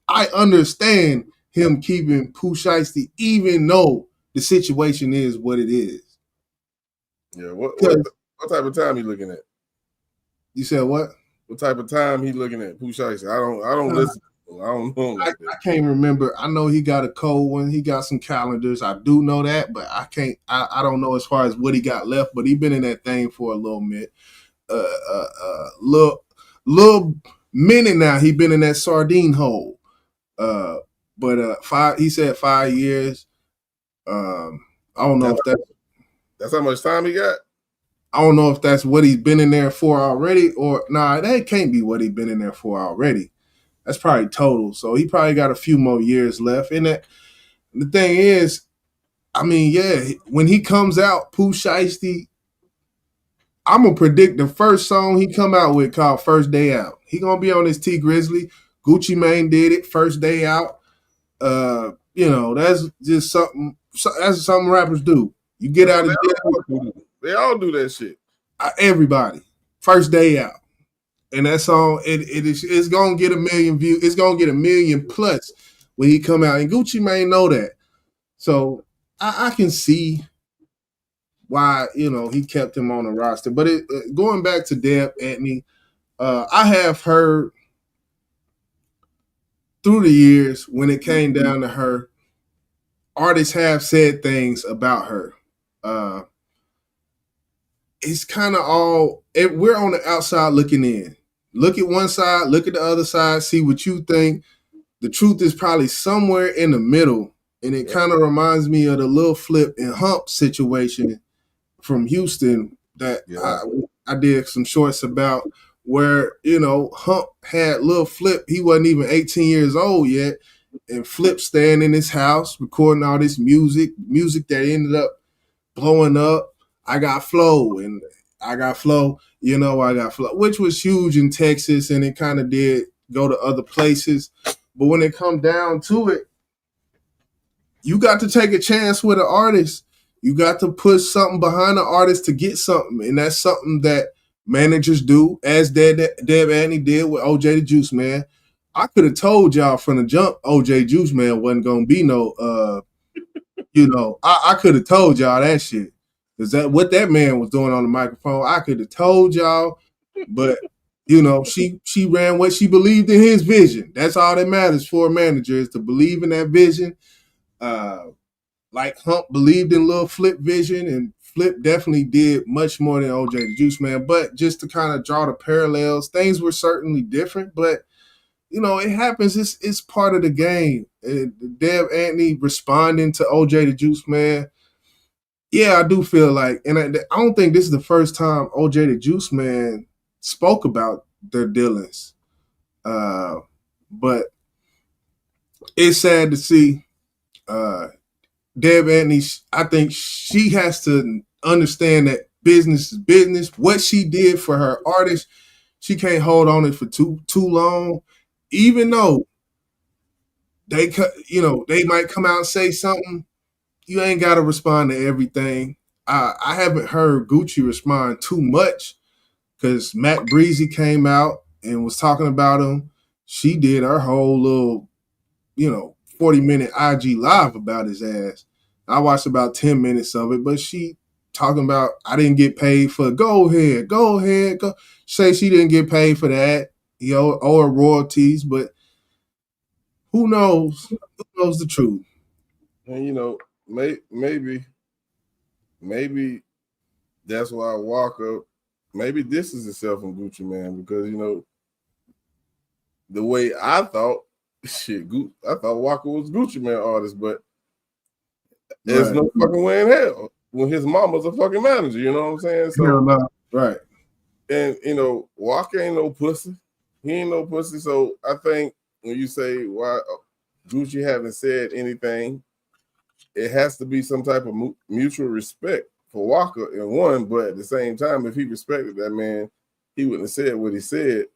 I understand him keeping Pooh Shiesty, even though the situation is what it is. Yeah, what type of time you looking at? You said what? What type of time he looking at? Pooh Shiesty? I don't listen. I don't know. I can't remember. I know he got a cold one. He got some calendars. I do know that, but I can't. I don't know as far as what he got left. But he been in that thing for a little minute. Little minute now. He been in that sardine hole. But he said 5 years. I don't know if that's how much time he got. I don't know if that's what he's been in there for already, or that can't be what he's been in there for already. That's probably total. So he probably got a few more years left. And the thing is, I mean, yeah, when he comes out, Pooh Shiesty, I'm gonna predict the first song he come out with called First Day Out. He gonna be on his T Grizzly. Gucci Mane did it, First Day Out. That's just something. That's something rappers do. You get out of jail. They all do that shit. Everybody, First Day Out, and that song it's gonna get a million views. It's gonna get 1 million plus when he come out, and Gucci Mane know that. So I can see why he kept him on the roster. But going back to Deb Antony, I have heard through the years when it came down to her, artists have said things about her. It's kind of we're on the outside looking in. Look at one side, look at the other side, see what you think. The truth is probably somewhere in the middle. And it kind of reminds me of the Lil Flip and Hump situation from Houston that I did some shorts about, where, Hump had Lil Flip. He wasn't even 18 years old yet. And Flip staying in his house, recording all this music that ended up blowing up. I got flow, and I got flow, I got flow, which was huge in Texas, and it kind of did go to other places. But when it come down to it, you got to take a chance with an artist. You got to put something behind the artist to get something. And that's something that managers do, as Deb Antony did with OJ the Juice Man. I could have told y'all from the jump OJ Juice Man wasn't going to be no, I could have told y'all that shit. Because what that man was doing on the microphone, I could have told y'all. But, she ran what she believed in his vision. That's all that matters for a manager, is to believe in that vision. Like Hump believed in Lil Flip vision, and Flip definitely did much more than OJ the Juice Man. But just to kind of draw the parallels, things were certainly different, but it happens. It's part of the game. Deb Antony responding to OJ the Juice Man. Yeah, I do feel like, and I don't think this is the first time OJ the Juice Man spoke about their dealings. But it's sad to see Deb Antony. I think she has to understand that business is business. What she did for her artists, she can't hold on it for too long. Even though they might come out and say something, you ain't got to respond to everything. I haven't heard Gucci respond too much, because Matt Breezy came out and was talking about him. She did her whole little, 40-minute IG live about his ass. I watched about 10 minutes of it, but she talking about, I didn't get paid for, go ahead. Say she didn't get paid for that, or royalties, but who knows? Who knows the truth? And maybe that's why Walker, maybe this is himself in Gucci Man, because the way I thought, I thought Walker was Gucci Man artist, but there's no fucking way in hell when his mama's a fucking manager. You know what I'm saying? So right. And Walker ain't no pussy. He ain't no pussy. So I think when you say why Gucci haven't said anything, it has to be some type of mutual respect for Walker in one. But at the same time, if he respected that man, he wouldn't have said what he said.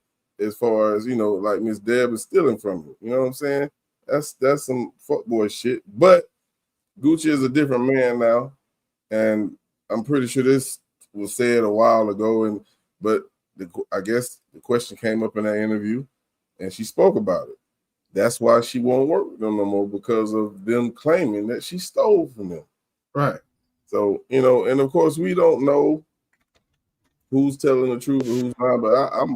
As far as like Miss Deb is stealing from him. You know what I'm saying? That's some fuckboy shit. But Gucci is a different man now, and I'm pretty sure this was said a while ago. But I guess the question came up in that interview, and she spoke about it. That's why she won't work with them no more, because of them claiming that she stole from them. Right. So and of course we don't know who's telling the truth and who's not, but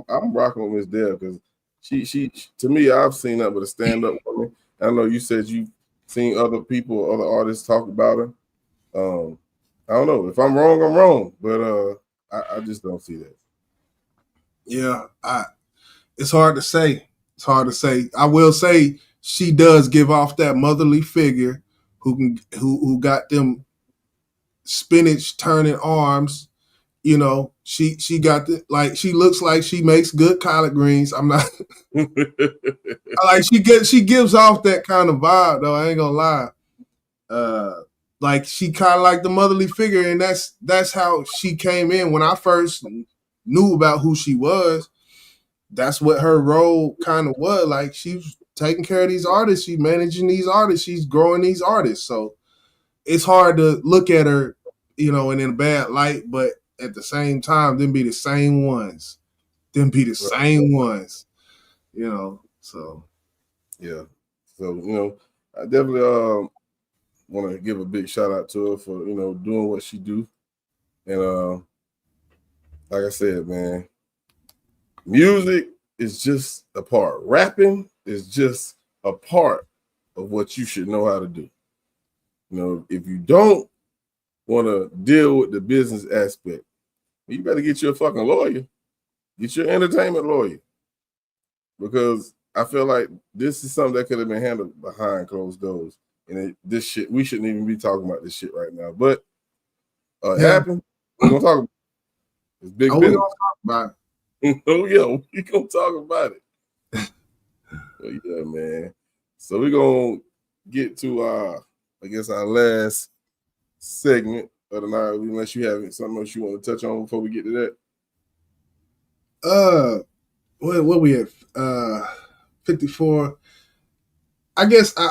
I'm rocking with Miss Deb, because she to me, I've seen that with a stand-up woman. I know you said you've seen other people, other artists talk about her. I don't know. If I'm wrong, I'm wrong, but I just don't see that. Yeah, it's hard to say. It's hard to say. I will say she does give off that motherly figure who got them spinach turning arms. She got she looks like she makes good collard greens. I'm not like she gives off that kind of vibe though. I ain't gonna lie. like she kind of like the motherly figure, and that's how she came in. When I first knew about who she was, that's what her role kind of was. Like, she was taking care of these artists, she's managing these artists, she's growing these artists. So it's hard to look at her, in a bad light, but at the same time, them be the same ones. So yeah. So I definitely want to give a big shout out to her for doing what she do, and like I said, man, music is just a part. Rapping is just a part of what you should know how to do. If you don't want to deal with the business aspect, you better get you a fucking lawyer. Get your entertainment lawyer, because I feel like this is something that could have been handled behind closed doors. And this shit, we shouldn't even be talking about this shit right now. But it happened. We're gonna talk about it. It's big business. We're gonna talk about it. Oh yeah, we gonna talk about it. But yeah, man. So we're gonna get to our last segment of the night, unless you have something else you want to touch on before we get to that. What we have? 54. I guess I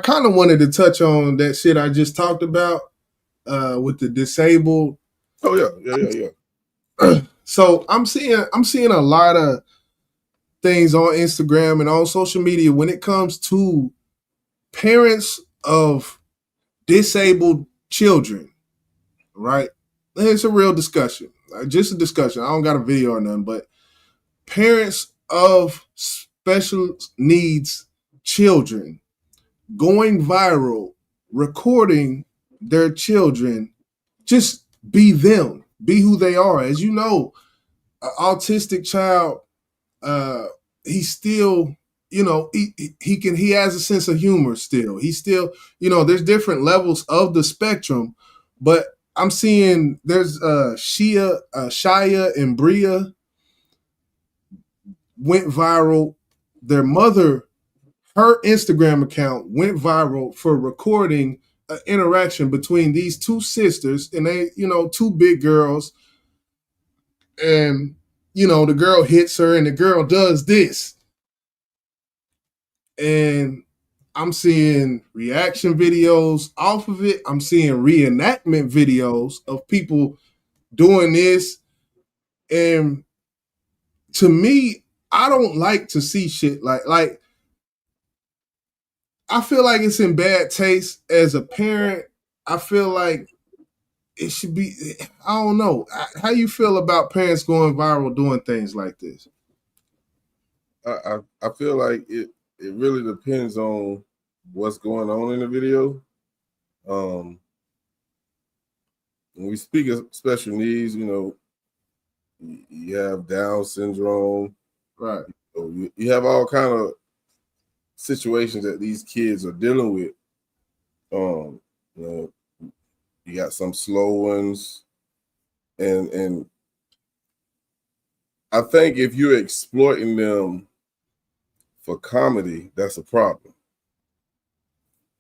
kind of wanted to touch on that shit I just talked about with the disabled. Oh yeah. So I'm seeing a lot of things on Instagram and on social media when it comes to parents of disabled children, right? It's a real discussion, just a discussion. I don't got a video or nothing, but parents of special needs children going viral, recording their children, just be them, be who they are. As you know, an autistic child, he's still, he has a sense of humor still. He's still, there's different levels of the spectrum, but I'm seeing there's Shia and Bria went viral. Their mother, her Instagram account went viral for recording an interaction between these two sisters, and they, two big girls. And, the girl hits her and the girl does this. And I'm seeing reaction videos off of it. I'm seeing reenactment videos of people doing this. And to me, I don't like to see shit like I feel like it's in bad taste as a parent. I feel like it should be, I don't know. How you feel about parents going viral doing things like this? I feel like it really depends on what's going on in the video. When we speak of special needs, you have Down syndrome, right? You have all kind of situations that these kids are dealing with. You got some slow ones, and I think if you're exploiting them for comedy, that's a problem.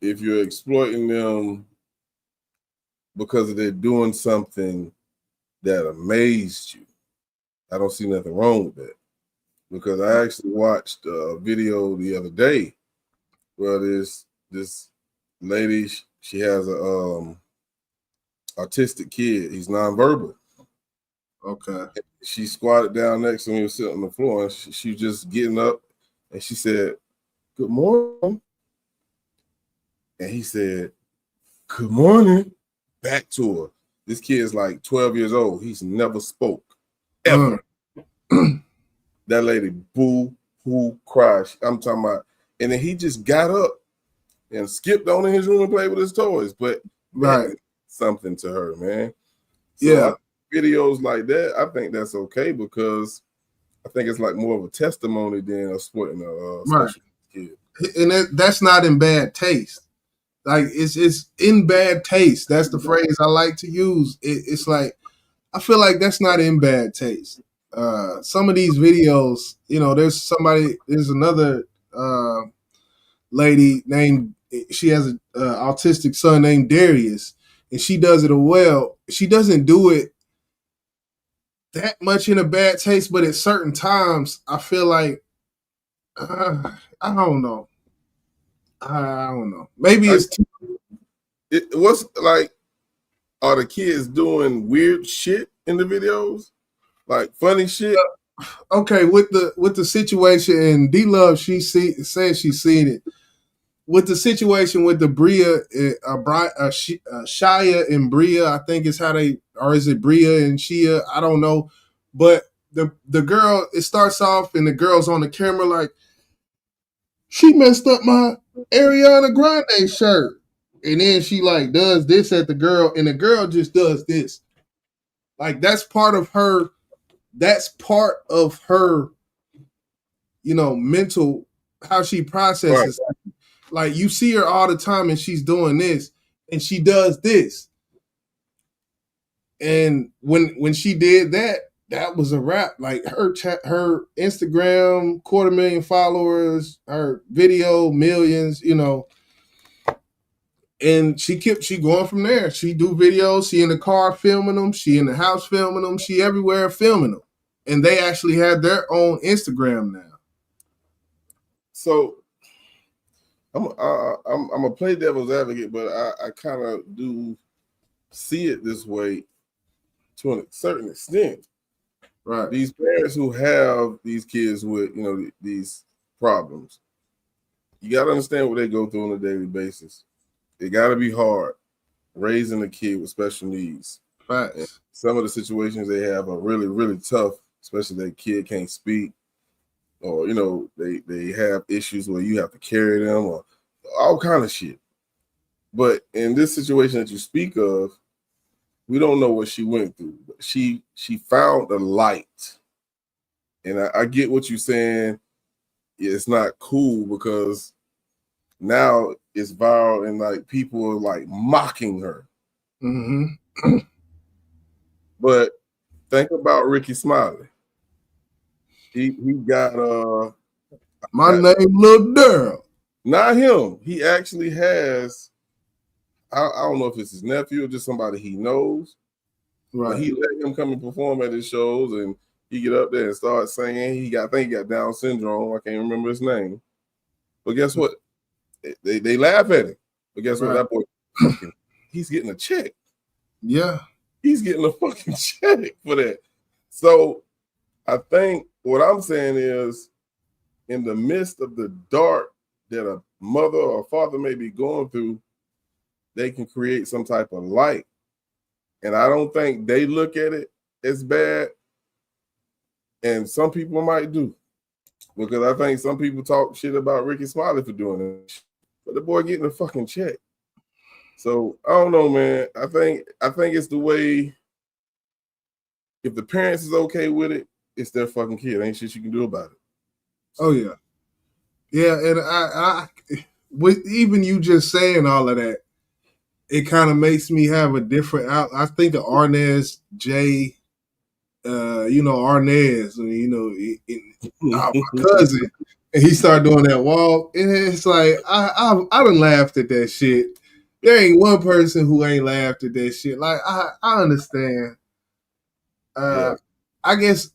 If you're exploiting them because they're doing something that amazed you, I don't see nothing wrong with that. Because I actually watched a video the other day where this lady, she has a autistic kid. He's nonverbal. Okay. She squatted down next to me, was sitting on the floor, and she was just getting up, and she said, "Good morning." And he said, "Good morning," back to her. This kid's like 12 years old. He's never spoke, ever. That lady boo-hoo cried. I'm talking about, and then he just got up and skipped on in his room and played with his toys. But right, something to her, man. So yeah, videos like that, I think that's okay, because I think it's like more of a testimony than exploiting a special kid. And that's not in bad taste. Like, it's in bad taste. That's the phrase I like to use. It's like, I feel like that's not in bad taste. Some of these videos, there's another lady named she has an autistic son named Darius, and she does it well. She doesn't do it that much in a bad taste, but at certain times, I feel like I don't know. I don't know. Maybe it's what's like. Are the kids doing weird shit in the videos, like funny shit? Okay, with the situation, and D Love, says she's seen it. With the situation with the Bria, Shia and Bria, I think is how they, or is it Bria and Shia? I don't know. But the girl, it starts off and the girl's on the camera like, she messed up my Ariana Grande shirt. And then she like does this at the girl, and the girl just does this. Like that's part of her, mental, how she processes. Right. Like you see her all the time and she's doing this and she does this. And when she did that, that was a wrap. Like her Instagram, 250,000 followers, her video, millions, and she going from there. She do videos, she in the car filming them, she in the house filming them, she everywhere filming them. And they actually have their own Instagram now. So I'm a play devil's advocate, but I kind of do see it this way to a certain extent. Right. These parents who have these kids with these problems, you got to understand what they go through on a daily basis. It got to be hard raising a kid with special needs. Facts. And some of the situations they have are really, really tough, especially that kid can't speak, or they have issues where you have to carry them, or all kind of shit. But in this situation that you speak of, we don't know what she went through. She found the light, and I get what you're saying. It's not cool because now it's viral and like people are like mocking her. Mm-hmm. But think about Ricky Smiley. He got my name Lil Durrell. Not him. He actually has, I don't know if it's his nephew or just somebody he knows. Right. But he let him come and perform at his shows, and he get up there and start singing. I think he got Down syndrome. I can't remember his name. But guess what? They laugh at him. But guess what? That boy, he's getting a check. Yeah. He's getting a fucking check for that. So I think what I'm saying is, in the midst of the dark that a mother or father may be going through, they can create some type of light. And I don't think they look at it as bad. And some people might do. Because I think some people talk shit about Ricky Smiley for doing it. But the boy getting a fucking check. So I don't know, man. I think it's the way, if the parents is okay with it, it's their fucking kid. Ain't shit you can do about it. Oh yeah. Yeah, and I with even you just saying all of that, it kind of makes me have a different I think of Arnez J, Arnez, my cousin, and he started doing that walk, and it's like I done laughed at that shit. There ain't one person who ain't laughed at that shit. Like I understand. I guess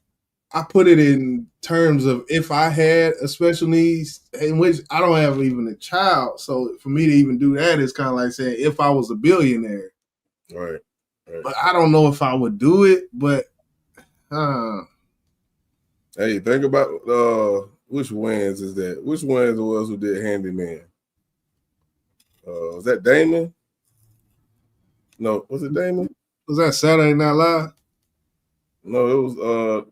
I put it in terms of if I had a special needs, in which I don't have even a child. So for me to even do that is kind of like saying if I was a billionaire. Right. But I don't know if I would do it. But hey, think about which Wayans is that? Which Wayans it was who did Handyman? Was that Damon? No, was it Damon? Was that Saturday Night Live? No, it was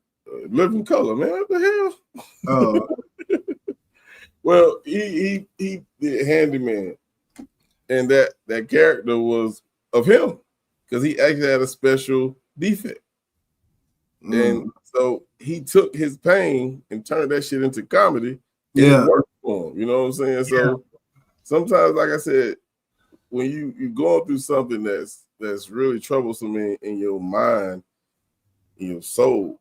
Living Color, man. What the hell? Oh. Well, he did Handyman, and that character was of him because he actually had a special defect, and so he took his pain and turned that shit into comedy. And it worked for him. You know what I'm saying? So sometimes, like I said, when you're going through something that's really troublesome in your mind, in your soul,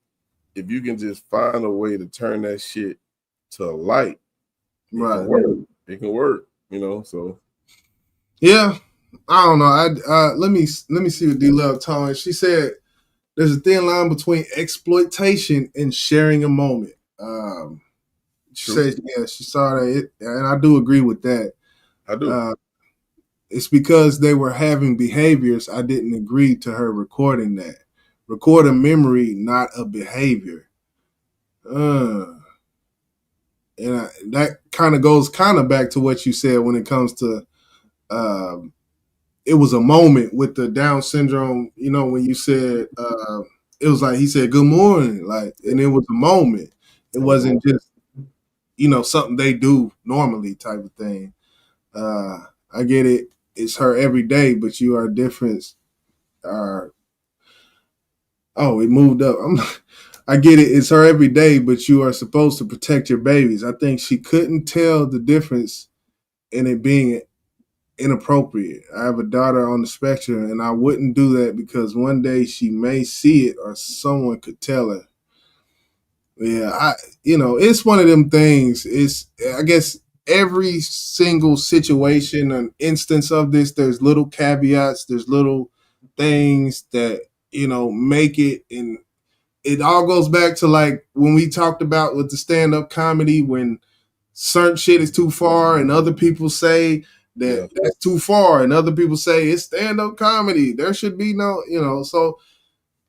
if you can just find a way to turn that shit to a light, it can work, so Yeah, I don't know. Let me see what D Love told me. She said there's a thin line between exploitation and sharing a moment. She True. said, yeah, she saw that, and I do agree with that. I do. It's because they were having behaviors. I didn't agree to her recording that. Record a memory, not a behavior. And that kind of goes back to what you said when it comes to it was a moment with the Down syndrome, you know, when you said it was like he said good morning, like, and it was a moment. It wasn't just, you know, something they do normally type of thing. I get it. It's her every day, but you are different. It moved up. I get it. It's her every day, but you are supposed to protect your babies. I think she couldn't tell the difference in it being inappropriate. I have a daughter on the spectrum, and I wouldn't do that because one day she may see it or someone could tell her. Yeah, it's one of them things. I guess every single situation and instance of this, there's little caveats, there's little things that, make it. And it all goes back to like when we talked about with the stand-up comedy, when certain shit is too far and other people say that that's too far and other people say it's stand-up comedy. There should be no, so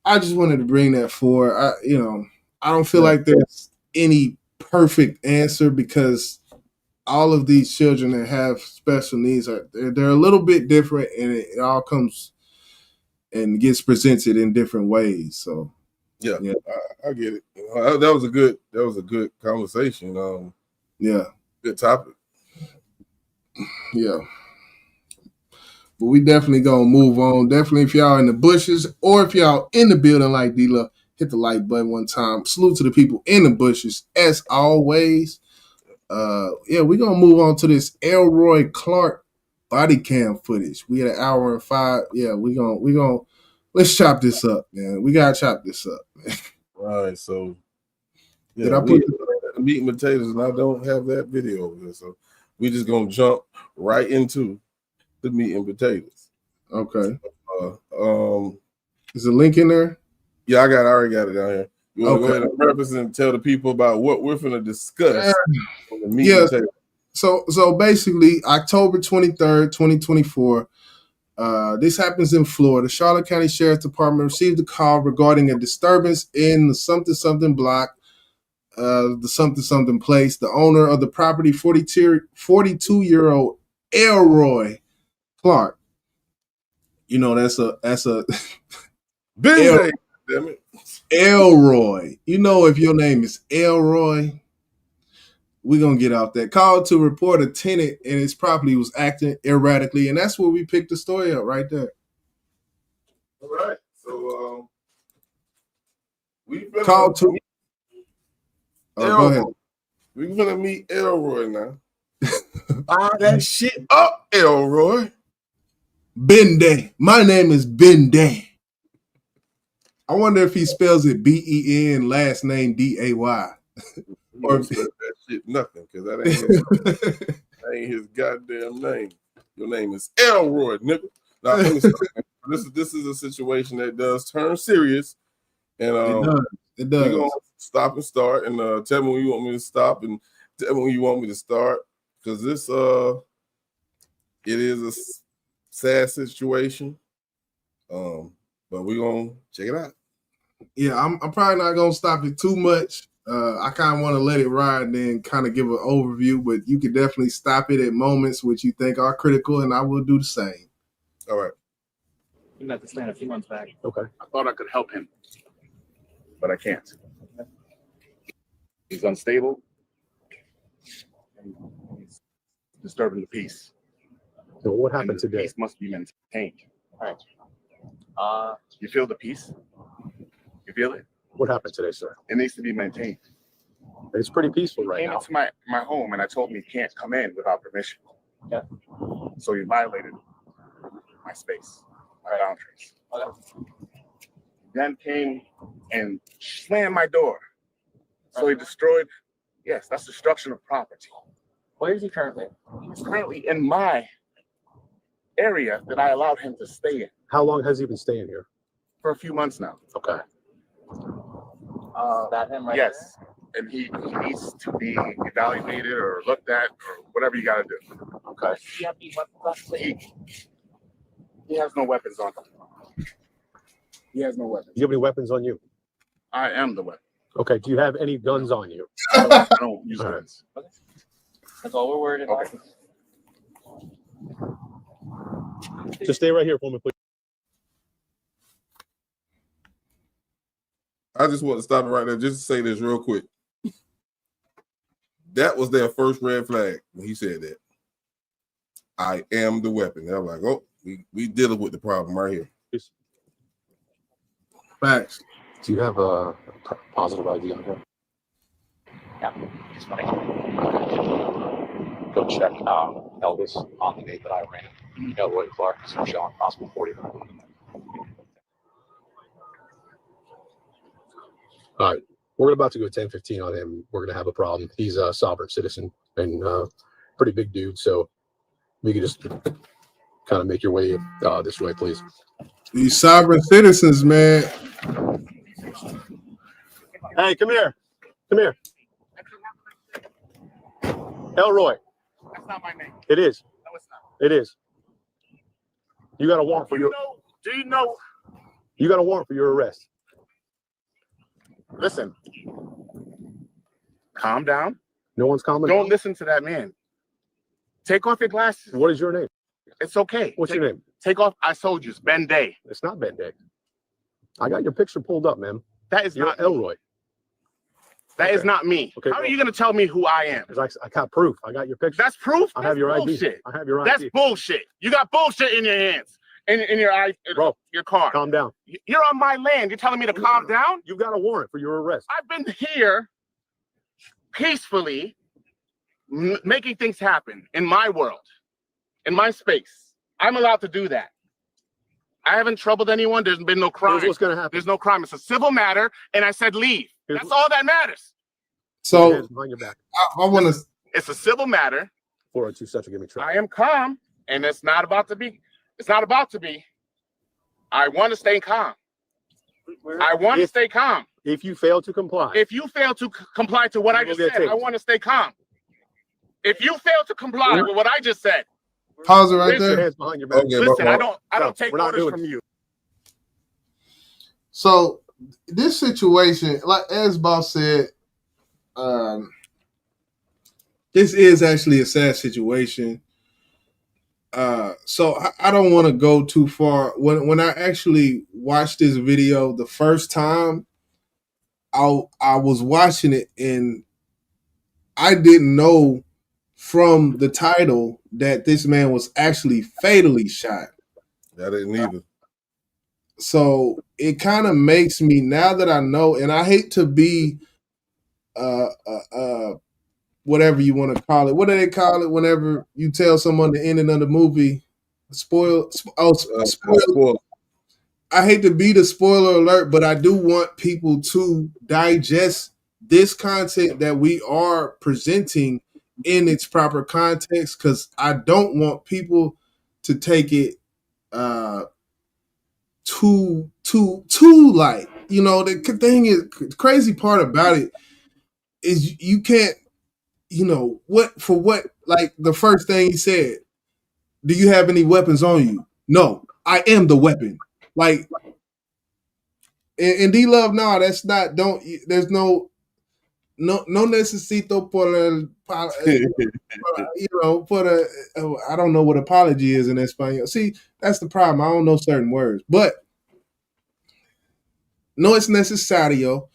I just wanted to bring that forward. I don't feel like there's any perfect answer because all of these children that have special needs they're a little bit different, and it all comes and gets presented in different ways. So yeah. I get it. That was a good conversation. Good topic. Yeah. But we definitely gonna move on. Definitely, if y'all in the bushes or if y'all in the building like D-Love, hit the like button one time. Salute to the people in the bushes as always. We're gonna move on to this Elroy Clarke body cam footage. We had an hour and 5. Yeah, we gonna let's chop this up, man. We gotta chop this up, man. All right, so Did I put the meat and potatoes, and I don't have that video over there, so we just gonna jump right into the meat and potatoes. Okay. Is the link in there? Yeah, I already got it down here. You want to go ahead and preface and tell the people about what we're going to discuss on the meat and potatoes? So basically, October 23rd, 2024, this happens in Florida. Charlotte County Sheriff's Department received a call regarding a disturbance in the something block, the something place. The owner of the property, 42-year-old Elroy Clarke. You know, that's a damn it. Elroy. You know, if your name is Elroy, we're going to get off that. Called to report a tenant in his property was acting erratically, and that's where we picked the story up right there. All right. So we've been called to go ahead. We're going to meet Elroy now. That shit up, Elroy. Benday. My name is Benday. I wonder if he spells it B-E-N, last name D-A-Y. Or that shit nothing, because that ain't his goddamn name. Your name is Elroy, nigga. Now, this is a situation that does turn serious, and it does. We're gonna stop and start, and tell me when you want me to stop, and tell me when you want me to start, because this it is a sad situation, but we're gonna check it out. Yeah, I'm probably not gonna stop it too much. I kind of want to let it ride and then kind of give an overview, but you can definitely stop it at moments which you think are critical, and I will do the same. All right. We met this man a few months back. Okay. I thought I could help him, but I can't. He's unstable. He's disturbing the peace. So what happened today? today? Peace must be maintained. Right. You feel the peace? You feel it? What happened today, sir? It needs to be maintained. It's pretty peaceful right now. He came into my home and I told him he can't come in without permission. Yeah. So he violated my space, my boundaries. Then came and slammed my door. So he destroyed. Yes, that's destruction of property. Where is he currently? He's currently in my area that I allowed him to stay in. How long has he been staying here? For a few months now. Okay. That him right yes. There? And he needs to be evaluated or looked at or whatever you got to do. Okay. He has no weapons on him. He has no weapons. Do you have any weapons on you? I am the weapon. Okay. Do you have any guns on you? I don't use guns. Okay. That's all we're worried about. Okay. Just stay right here for me, please. I just want to stop it right there just to say this real quick. That was their first red flag when he said that. I am the weapon. They're like, oh, we dealing with the problem right here. Facts. Do you have a positive ID on him? Yeah, just want to Go check Elvis on the date that I ran. Elroy Clarke is showing possible 49. All right, we're about to go 10-15 on him. We're going to have a problem. He's a sovereign citizen and pretty big dude. So we can just kind of make your way this way, please. These sovereign citizens, man. Hey, come here. Come here. Elroy. That's not my name. It is. No, it's not. It is. You got a warrant for your. Do you know? You got a warrant for your arrest. Listen. Calm down. No one's calming. Don't listen to that man. Take off your glasses. What is your name? It's okay. What's your name? Take off. I told you, it's Ben Day. It's not Ben Day. I got your picture pulled up, man. That is You're not Elroy. That is not me. Okay, how are you going to tell me who I am? I got proof. I got your picture. That's proof? I have your bullshit. ID. I have your ID. That's bullshit. You got bullshit in your hands. In your eye, bro, your car. Calm down. You're on my land. You're telling me to calm down? You got a warrant for your arrest. I've been here peacefully making things happen in my world, in my space. I'm allowed to do that. I haven't troubled anyone. There's been no crime. Here's what's going to happen. There's no crime. It's a civil matter, and I said leave. That's all that matters. So behind your back. I want to. It's a civil matter. 402 Central, give me trouble. I am calm, and it's not about to be. It's not about to be. I want to stay calm. I want to stay calm. If you fail to comply. If you fail to comply to what I just said, I want to stay calm. If you fail to comply with what I just said. Pause it right there. Your hands behind your back. Okay, listen, I don't take orders from you. So this situation, like as Boss said, this is actually a sad situation. So I don't want to go too far. When I actually watched this video the first time, I was watching it and I didn't know from the title that this man was actually fatally shot. I didn't either. So it kind of makes me, now that I know, and I hate to be whatever you want to call it. What do they call it whenever you tell someone the ending of the movie? Spoil. I hate to be the spoiler alert, but I do want people to digest this content that we are presenting in its proper context, because I don't want people to take it too light. You know, the thing is, the crazy part about it is you can't, you know, like the first thing he said, do you have any weapons on you? No, I am the weapon. Like, and D-Love, no, that's not, there's no necesito por el, you know, I don't know what apology is in Espanol. See, that's the problem. I don't know certain words, but no es necesario.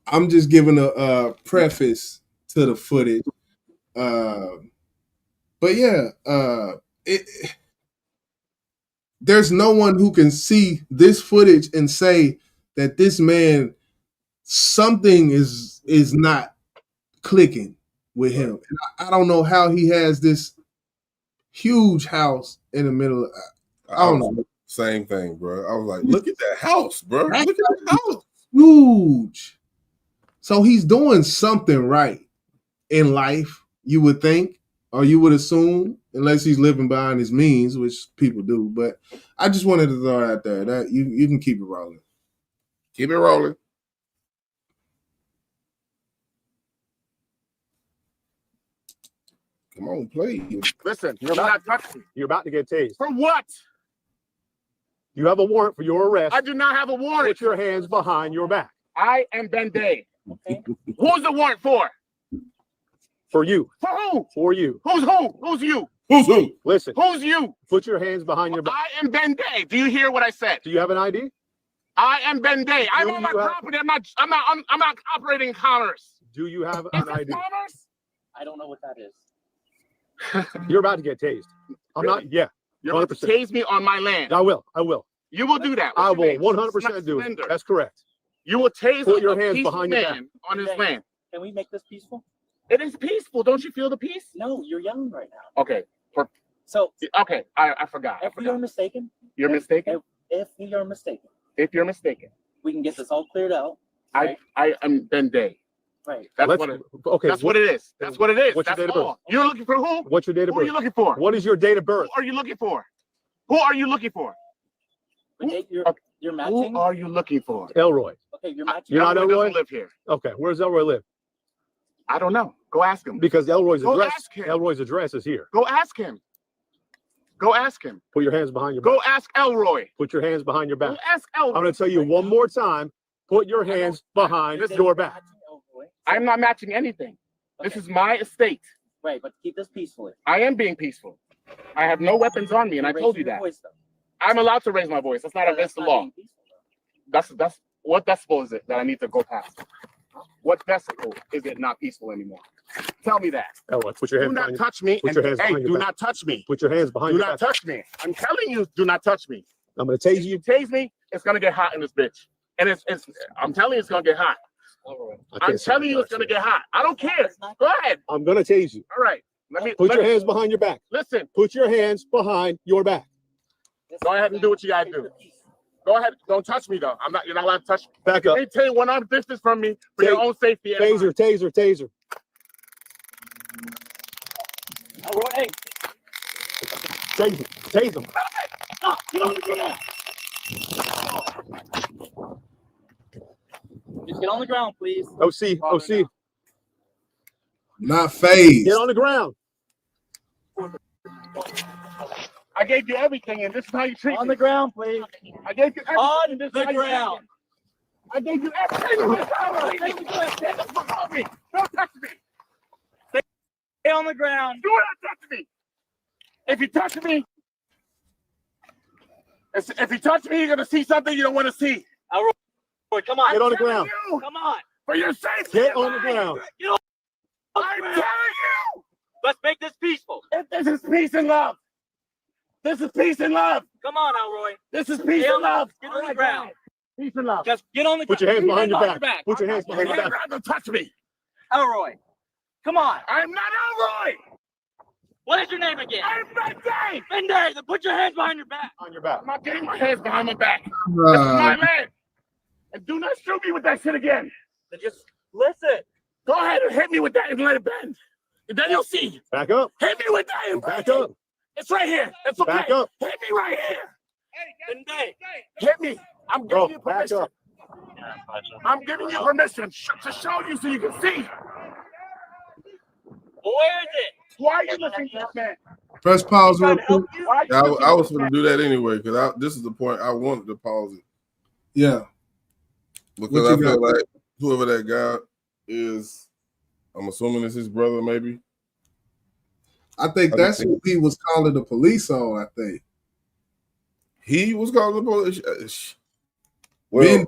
I'm just giving a preface to the footage. But yeah, there's no one who can see this footage and say that this man, something is not clicking with him. And I don't know how he has this huge house in the middle of, I don't know. Same thing, bro. I was like, look at that house, bro. Look at that house. Huge. So he's doing something right in life, you would think, or you would assume. unless he's living behind his means, which people do. But I just wanted to throw it out there that you can keep it rolling. Keep it rolling. Come on, play. Listen, you're not touching me. You're about to get tased. For what? You have a warrant for your arrest. I do not have a warrant. Put your hands behind your back. I am Ben Day. Okay. Who's the warrant for? For you. For who? For you. Who's who? Who's you? Who's who? Listen. Who's you? Put your hands behind your back. I am Ben Day. Do you hear what I said? Do you have an ID? I am Ben Day. I'm Do on my you have- property. I'm not operating in commerce. Do you have Is an this ID? commerce? I don't know what that is. You're about to get tased. I'm Really? not. Yeah. You're going to 100%. tase me on my land. I will. You will do that. I What's your will name? 100% do it. Slender. That's correct. You will tase Put your a hands peaceful behind your man on his Okay. land. Can we make this peaceful? It is peaceful. Don't you feel the peace? No, you're young right now. Okay. So Okay. I forgot. if you're mistaken, You're mistaken. if you're mistaken, If you're mistaken, we can get this all cleared out. I am Ben Day. Right. That's Let's- what it. Okay. That's what it is. That's what it is. What's your That's date of all. You're looking for who? What's your date of Who are you birth? looking for? What is your date of Who birth? are you looking for? Who are you looking for? Okay, you're Who matching. are you looking for? Elroy. Okay, you're matching. You're not Elroy Elroy? doesn't live here. Okay. Where's Elroy live? I don't know. Go ask him. Because Elroy's Go address. ask him. Elroy's address is here. Go ask him. Go ask him. Put your hands behind your back. Go ask Elroy. Put your hands behind your Go back. ask Elroy. I'm going to tell you one more time. Put your hands behind your back. Matching Elroy. I'm not matching anything. This Okay. is my estate. Right, but keep this peacefully. I am being peaceful. I have no weapons on me, and I Raise told you your that. voice, though. I'm allowed to raise my voice. That's not No, against that's the not law. being peaceful, though. That's what decibel is it that I need to go past? What decibel is it not peaceful anymore? Tell me that. Elroy, put your Do hands not behind touch me. Put And, your hands hey, behind your do back. not touch me. Put your hands behind Do your not back. touch me. I'm telling you, do not touch me. I'm going to tase If you. you tase me, it's gonna get hot in this bitch. And it's I'm telling you, it's gonna get hot. Elroy. I'm telling you, it's gonna get hot. I don't care. Go ahead. I'm going to tase you. All right. Let me Put your hands behind your back. listen. Put your hands behind your back. Go ahead and do what you gotta do. Go ahead. Don't touch me though. You're not allowed to touch me. Back up. Maintain 1 arm distance from me for your own safety. and Taser, taser, taser. Elroy, hey, Tase him. Tase him. get on the ground. Just get on the ground, please. OC, OC. Not phased. Get on the ground. I gave you everything, and this is how you treat On me. the ground, please. I gave you everything. On and this is the how you treat me. ground. I gave you everything. Stand the fuck off me. Don't touch me. Stay on the ground. Do not touch me. If you touch me, you're gonna see something you don't want to see. Elroy, come on. Get on the telling ground. you, Come on. for your safety. Get and on the mine. ground. I'm telling you. Let's make this peaceful. If this is peace and love. This is peace and love. Come on, Elroy. This is peace Get and love. Get on the ground. Peace and love. Just get on the ground. Put your hands behind your Get on back. Put your hands behind your back. Don't touch me. Elroy, come on. I'm not Elroy. What is your name again? I'm Ben Day. Ben Day. Then put your hands behind your back. On your back. I'm not getting my hands behind my back. This is my land. And do not shoot me with that shit again. Then just listen. Go ahead and hit me with that and let it bend. And then you'll see. Back up. Hit me with that and Back bend. up. It's right here. It's okay. Back up. Hit me right here. Ben Day. Hit me. I'm Bro, giving you back permission. up. I'm giving you permission to show you so you can see. Where is it? Why are you listening to this man? Press pause real quick. Why are you I listening was to going to do that anyway because this is the point I wanted to pause it Yeah. because What I you feel got? like whoever that guy is, I'm assuming it's his brother, maybe. I think that's who he was calling the police on, I think. He was calling the police. Well,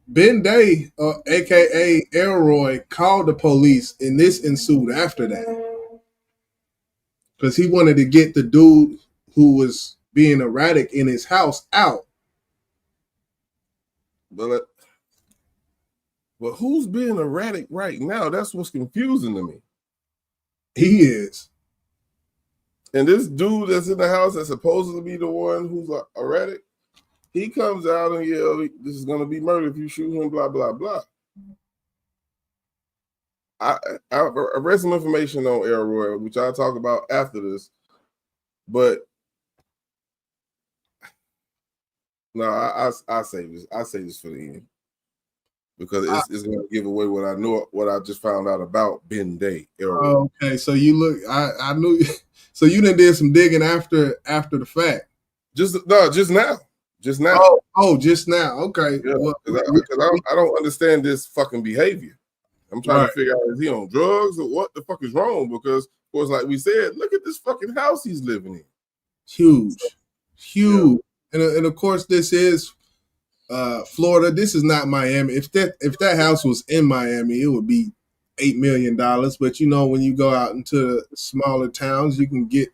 Ben Day, aka Elroy, called the police, and this ensued after that. Because he wanted to get the dude who was being erratic in his house out. but who's being erratic right now? That's what's confusing to me. He is. And this dude that's in the house that's supposed to be the one who's erratic, he comes out and yells, "This is going to be murder if you shoot him." Blah blah blah. I read some information on Elroy, which I'll talk about after this. But no, I say this. I say this for the end because it's going to give away what I know, what I just found out about Ben Day. Elroy. Okay, so you look. I knew. So you done did some digging after the fact. Just now. Just now. Oh, just now. Okay. Yeah, Well, I don't understand this fucking behavior. I'm trying Right. to figure out, is he on drugs or what the fuck is wrong? Because, of course, like we said, look at this fucking house he's living in. huge. Yeah. And of course, this is Florida. This is not Miami. If that house was in Miami, it would be $8 million. But you know, when you go out into the smaller towns, you can get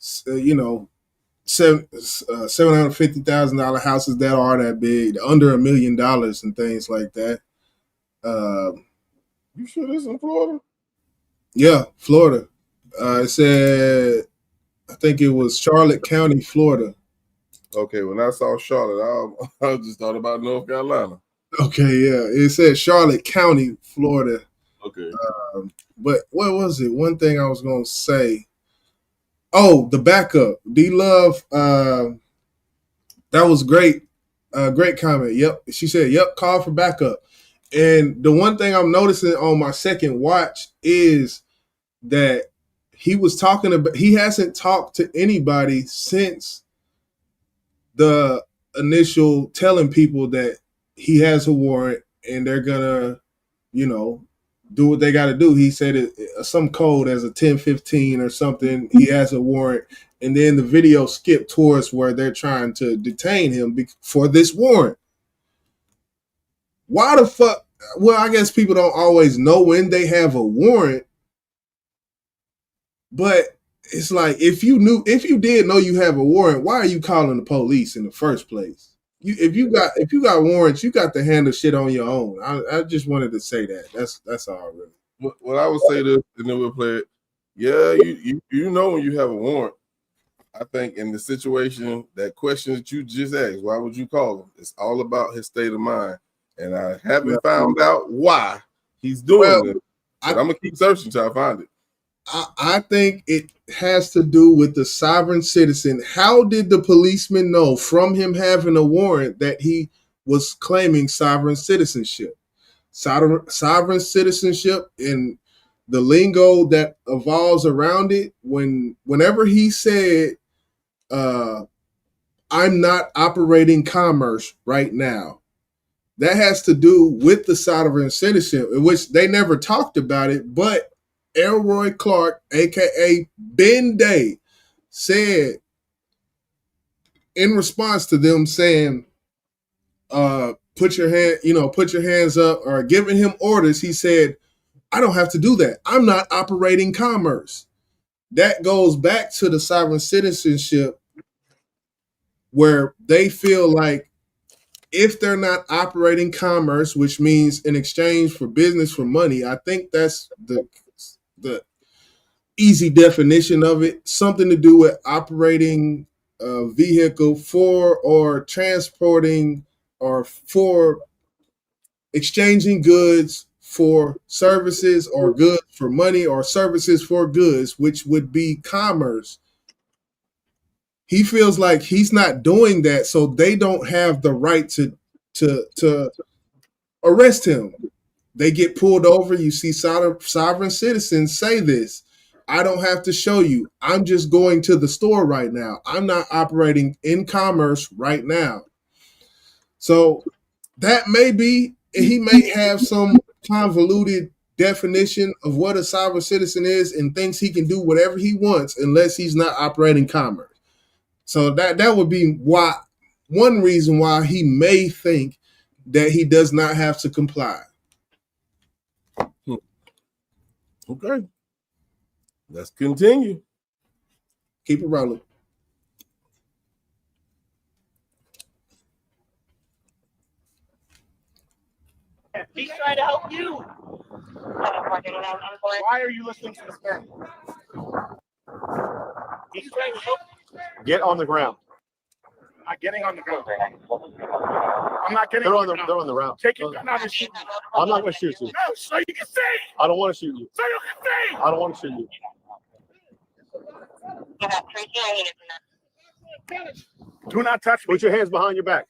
$750,000 houses that are that big, under $1 million and things like that. You sure this in Florida? Yeah, Florida. It said, I think it was Charlotte County, Florida. Okay, when I saw Charlotte, I just thought about North Carolina. Okay, yeah. It said Charlotte County, Florida. Okay. But what was it? One thing I was going to say. Oh, the backup. D-Love, that was great. Great comment. Yep. She said, yep, call for backup. And the one thing I'm noticing on my second watch is that he hasn't talked to anybody since the initial telling people that he has a warrant and they're gonna, do what they got to do. He said some code as a 1015 or something. He has a warrant, and then the video skipped towards where they're trying to detain him for this warrant. Why the fuck? Well, I guess people don't always know when they have a warrant, but it's like if you did know you have a warrant, why are you calling the police in the first place? If you got warrants, you got to handle shit on your own. I just wanted to say that. That's all really. Well, I would say this, and then we'll play it. Yeah, you know when you have a warrant. I think in the situation, that question that you just asked, why would you call him? It's all about his state of mind, and I haven't found out why he's doing it. But I'm gonna keep searching till I find it. I think it has to do with the sovereign citizen. How did the policeman know from him having a warrant that he was claiming sovereign citizenship? Sovereign citizenship and the lingo that evolves around it. Whenever he said, "I'm not operating commerce right now," that has to do with the sovereign citizenship, in which they never talked about it, but Elroy Clarke, aka Ben Day, said in response to them saying, put your hands up, or giving him orders, he said, I don't have to do that. I'm not operating commerce. That goes back to the sovereign citizenship, where they feel like if they're not operating commerce, which means in exchange for business for money, I think that's the easy definition of it, something to do with operating a vehicle for or transporting or for exchanging goods for services, or goods for money, or services for goods, which would be commerce. He feels like he's not doing that, so they don't have the right to arrest him. They get pulled over. You see sovereign citizens say this. I don't have to show you. I'm just going to the store right now. I'm not operating in commerce right now. So that may be, he may have some convoluted definition of what a sovereign citizen is and thinks he can do whatever he wants unless he's not operating commerce. So that would be one reason why he may think that he does not have to comply. Okay. Let's continue. Keep it rolling. He's trying to help you. Why are you listening to this man? He's trying to help you. Get on the ground. I'm getting on the ground. I'm not getting They're on the route. Take your gun out and shoot me. I'm not going to shoot you. No, so you can see. I don't want to shoot you. So you can see. I don't want to shoot you. Do not touch me. Put your hands behind your back.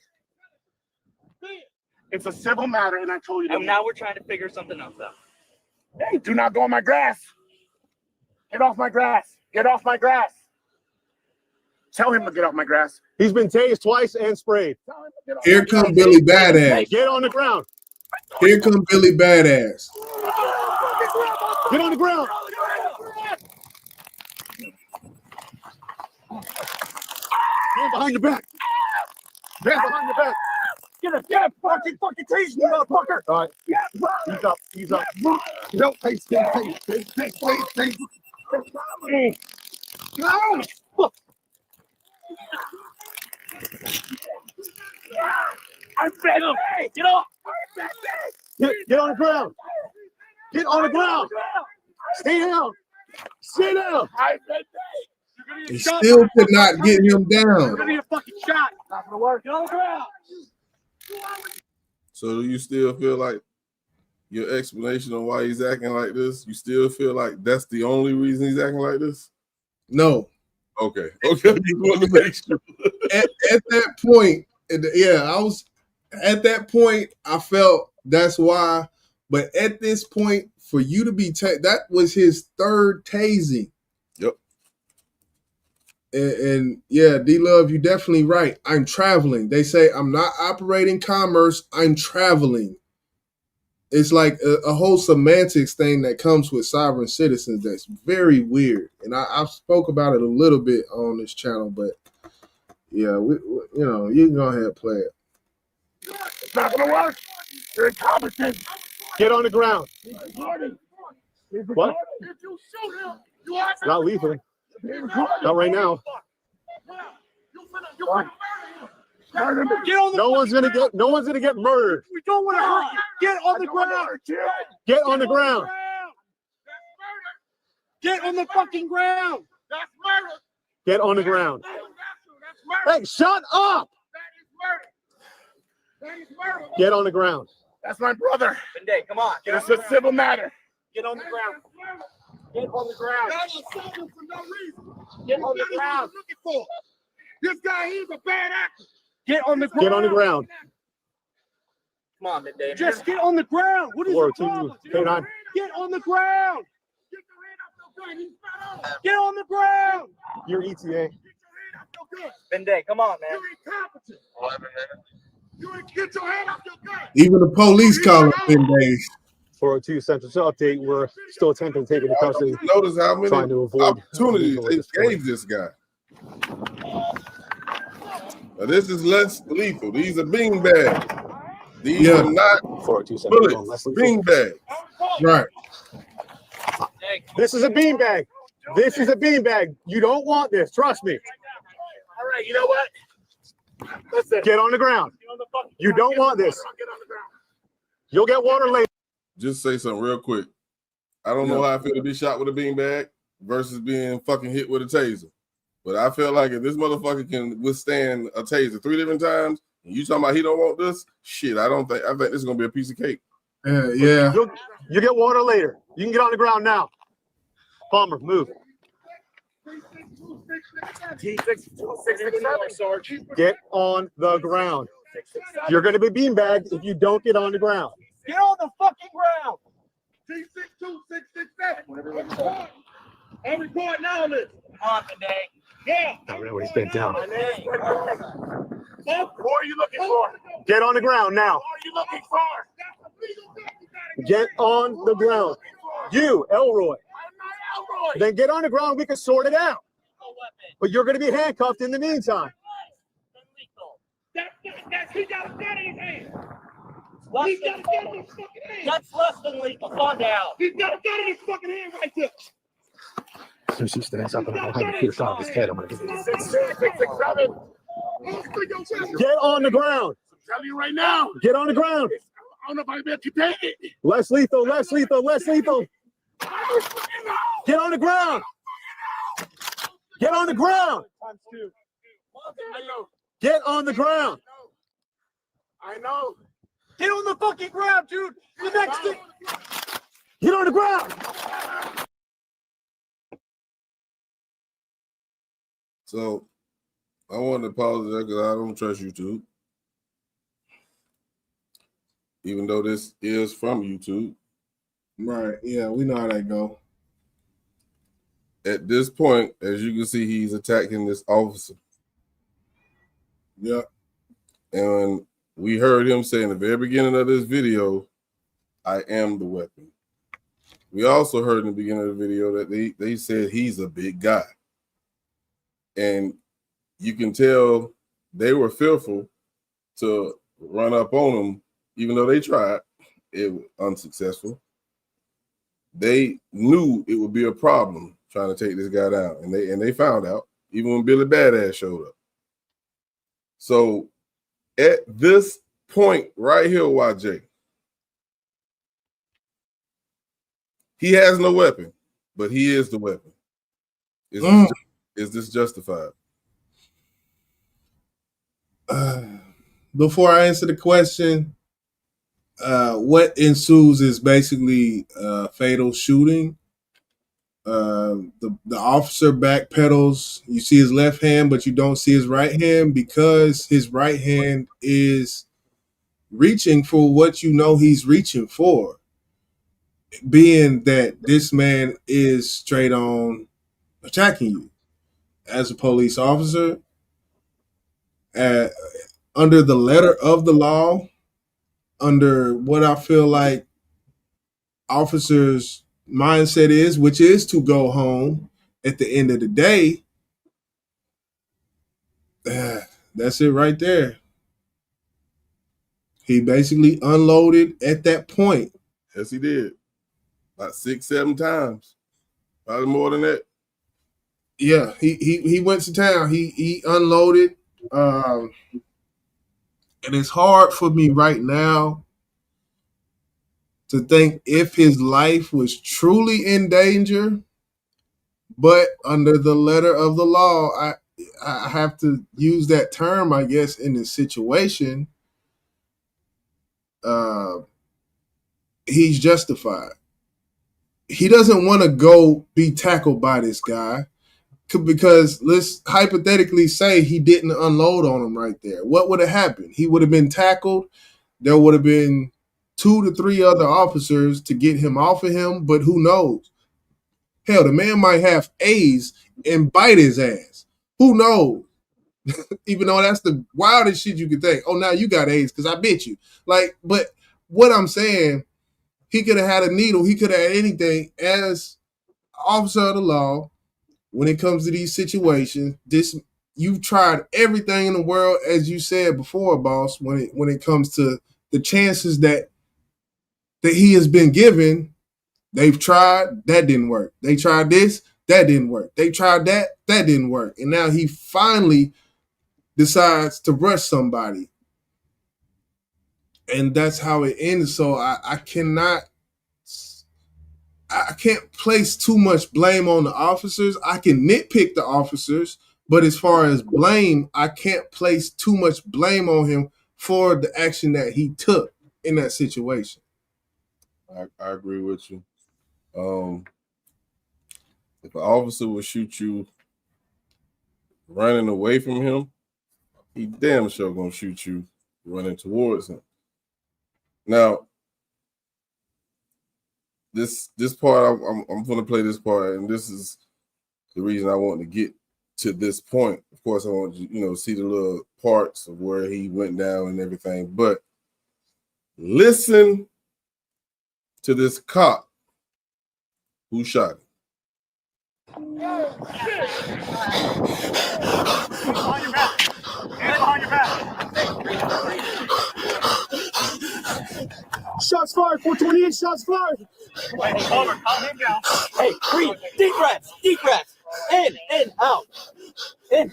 It's a civil matter, and I told you. And now we're trying to figure something else out. Hey, do not go on my grass. Get off my grass. Get off my grass. Tell him to get off my grass. He's been tased twice and sprayed. Here come Billy Badass. Get on the ground. Here come Billy Badass. Get on the ground. Hands behind your back. Hands behind your back. Get a fucking tase me, motherfucker. All right. Yeah, He's up. He's up. No, tase. No. I'm begging. Get off. Get on the ground. Get on the ground. Stay down. Stay down. He still could not get him down. You're gonna get a fucking shot. Not gonna work. Get on the ground. So do you still feel like your explanation of why he's acting like this, you still feel like that's the only reason he's acting like this? No. Okay. Okay. Just wanted to make sure. At that point, at that point, I felt that's why. But at this point, for you to be that was his third tasing. Yep. And yeah, D-Love, you're definitely right. I'm traveling. They say I'm not operating commerce. I'm traveling. It's like a whole semantics thing that comes with sovereign citizens that's very weird. And I spoke about it a little bit on this channel, but yeah, you can go ahead and play it. It's not gonna work. You're incompetent. Get on the ground. What? If you shoot him, you are Not lethal. Not right now. No one's gonna get murdered. We don't want to hurt you. Get on the ground. Get on the ground. Get on the fucking ground. That's murder. Get on the ground. That's murder. Hey, shut up! That is murder. Get on the ground. That's my brother. Benday, come on. It's a civil matter. Get on the ground. Get on the ground. Y'all assault him for no reason. Get on the ground. Looking for. This guy, he's a bad actor. Get on the ground. Get on the ground. Come on, Benday. Just get on the ground. What is your problem? K9. Get on the ground. Get your hand off your gun. He's not on. Get on the ground. You're ETA. Get your hand off your gun. Benday, come on, man. You're incompetent. 11 minutes. You get your hand off your gun. Even the police call him Benday. 402 Central to update. We're still attempting to take into custody. Notice how many Trying to avoid opportunities they gave this guy. Now, this is less lethal. These are beanbags. These are not 402 Central. bullets. Beanbags. Right. This is a beanbag. This is a beanbag. You don't want this. Trust me. All right, you know what? Listen. Get on the ground. You don't want this. Get on the ground. You'll get water later. Just say something real quick. I don't know how I feel to be shot with a beanbag versus being fucking hit with a taser. But I feel like if this motherfucker can withstand a taser 3 different times, and you talking about he don't want this, shit, I think this is gonna be a piece of cake. Yeah. You get water later. You can get on the ground now. Palmer, move. Get on the ground. You're going to be beanbagged if you don't get on the ground. Get on the fucking ground. T62667. I'm recording all this. Come on, Benday. Yeah. Everybody's bent down. Who are you looking for? Get on the ground now. Who are you looking for? Get on the ground. You, Elroy. I'm not Elroy. Then get on the ground. We can sort it out. No weapon. But you're going to be handcuffed in the meantime. He got a gun in his hand. Less He's got a than, gun in his fucking hand. that's less than lethal. Calm down. He's got a gun in his fucking hand right there. As soon as he stands up and I'm going to shoot a shot in his head, I'm going to give him 667. Get on the ground. I'm telling you right now. Get on the ground. I don't know if I bet you take it. Less lethal, less lethal, less lethal. Get on the ground. Get on the ground. Get on the ground. I know. Get on the fucking ground, dude. The next thing. Get on the ground. So I want to apologize because I don't trust YouTube. Even though this is from YouTube. Right. Yeah, we know how that go. At this point, as you can see, he's attacking this officer. Yep. And we heard him say in the very beginning of this video, I am the weapon. We also heard in the beginning of the video that they said he's a big guy. And you can tell they were fearful to run up on him, even though they tried. It was unsuccessful. They knew it would be a problem trying to take this guy down. And they found out, even when Billy Badass showed up. So at this point right here, YJ, he has no weapon, but he is the weapon. Is this justified? Before I answer the question, what ensues is basically fatal shooting. The officer backpedals. You see his left hand, but you don't see his right hand because his right hand is reaching for what you know he's reaching for. Being that this man is straight on attacking you as a police officer, under the letter of the law, under what I feel like officers' mindset is, which is to go home at the end of the day. That's it right there. He basically unloaded at that point. Yes, he did. About 6-7 times. Probably more than that. Yeah, he went to town. He unloaded. And it's hard for me right now to think if his life was truly in danger, but under the letter of the law, I have to use that term, I guess, in this situation. He's justified. He doesn't want to go be tackled by this guy because let's hypothetically say he didn't unload on him right there. What would have happened? He would have been tackled. There would have been 2 to 3 other officers to get him off of him, but who knows? Hell, the man might have AIDS and bite his ass. Who knows? Even though that's the wildest shit you could think. Oh, now you got AIDS because I bit you. Like, but what I'm saying, he could have had a needle. He could have had anything. As officer of the law, when it comes to these situations, you've tried everything in the world, as you said before, boss, when it comes to the chances that he has been given. They've tried, that didn't work. They tried this, that didn't work. They tried that didn't work. And now he finally decides to rush somebody. And that's how it ends. So I can't place too much blame on the officers. I can nitpick the officers, but as far as blame, I can't place too much blame on him for the action that he took in that situation. I agree with you. If an officer would shoot you running away from him, he damn sure gonna shoot you running towards him. Now, this part, I'm gonna play this part, and this is the reason I want to get to this point. Of course, I want you to see the little parts of where he went down and everything, but listen to this cop who shot him. Behind your back. Hands behind your back. Shots fired, 428, shots fired. Wait, over. Calm him down. Hey, breathe. Deep breaths. Deep breaths. In, out. In.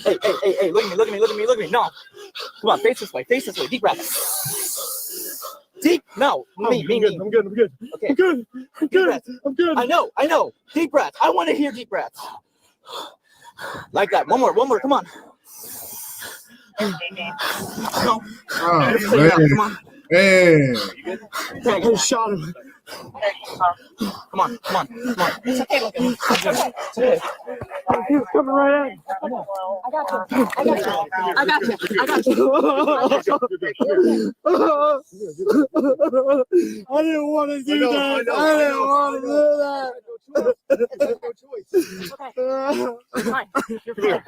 Hey. Look at me. No. Come on, face this way. Deep breaths. Deep. No. Me. I'm good. Okay. I'm good. I'm good. I know. Deep breaths. I want to hear deep breaths. Like that. One more. Come on. No. Oh, You're clear out. Come on. man. Dang, I just shot him. Come on. It's okay, look at him. It's okay. He was coming right at me. I got you. I didn't want to do that. I didn't want to do that. Okay. Fine. You're clear.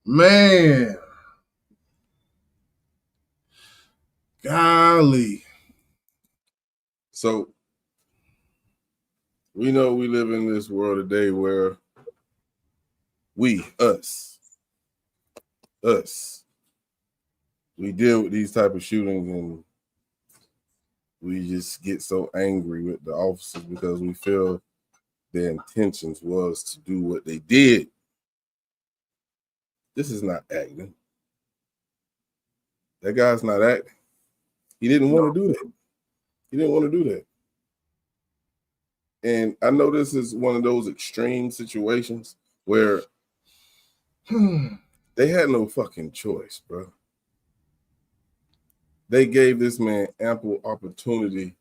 Man. Golly. So we know we live in this world today where us, we deal with these type of shootings and we just get so angry with the officers because we feel their intentions was to do what they did. This is not acting. That guy's not acting. He didn't want to do that. He didn't want to do that. And I know this is one of those extreme situations where they had no fucking choice, bro. They gave this man ample opportunity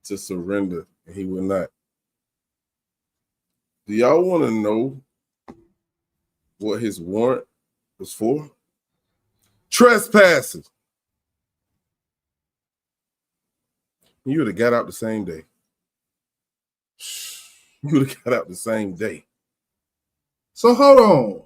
to surrender, and he would not. Do y'all want to know what his warrant was for? Trespassing. You would have got out the same day. You would have got out the same day. So hold on.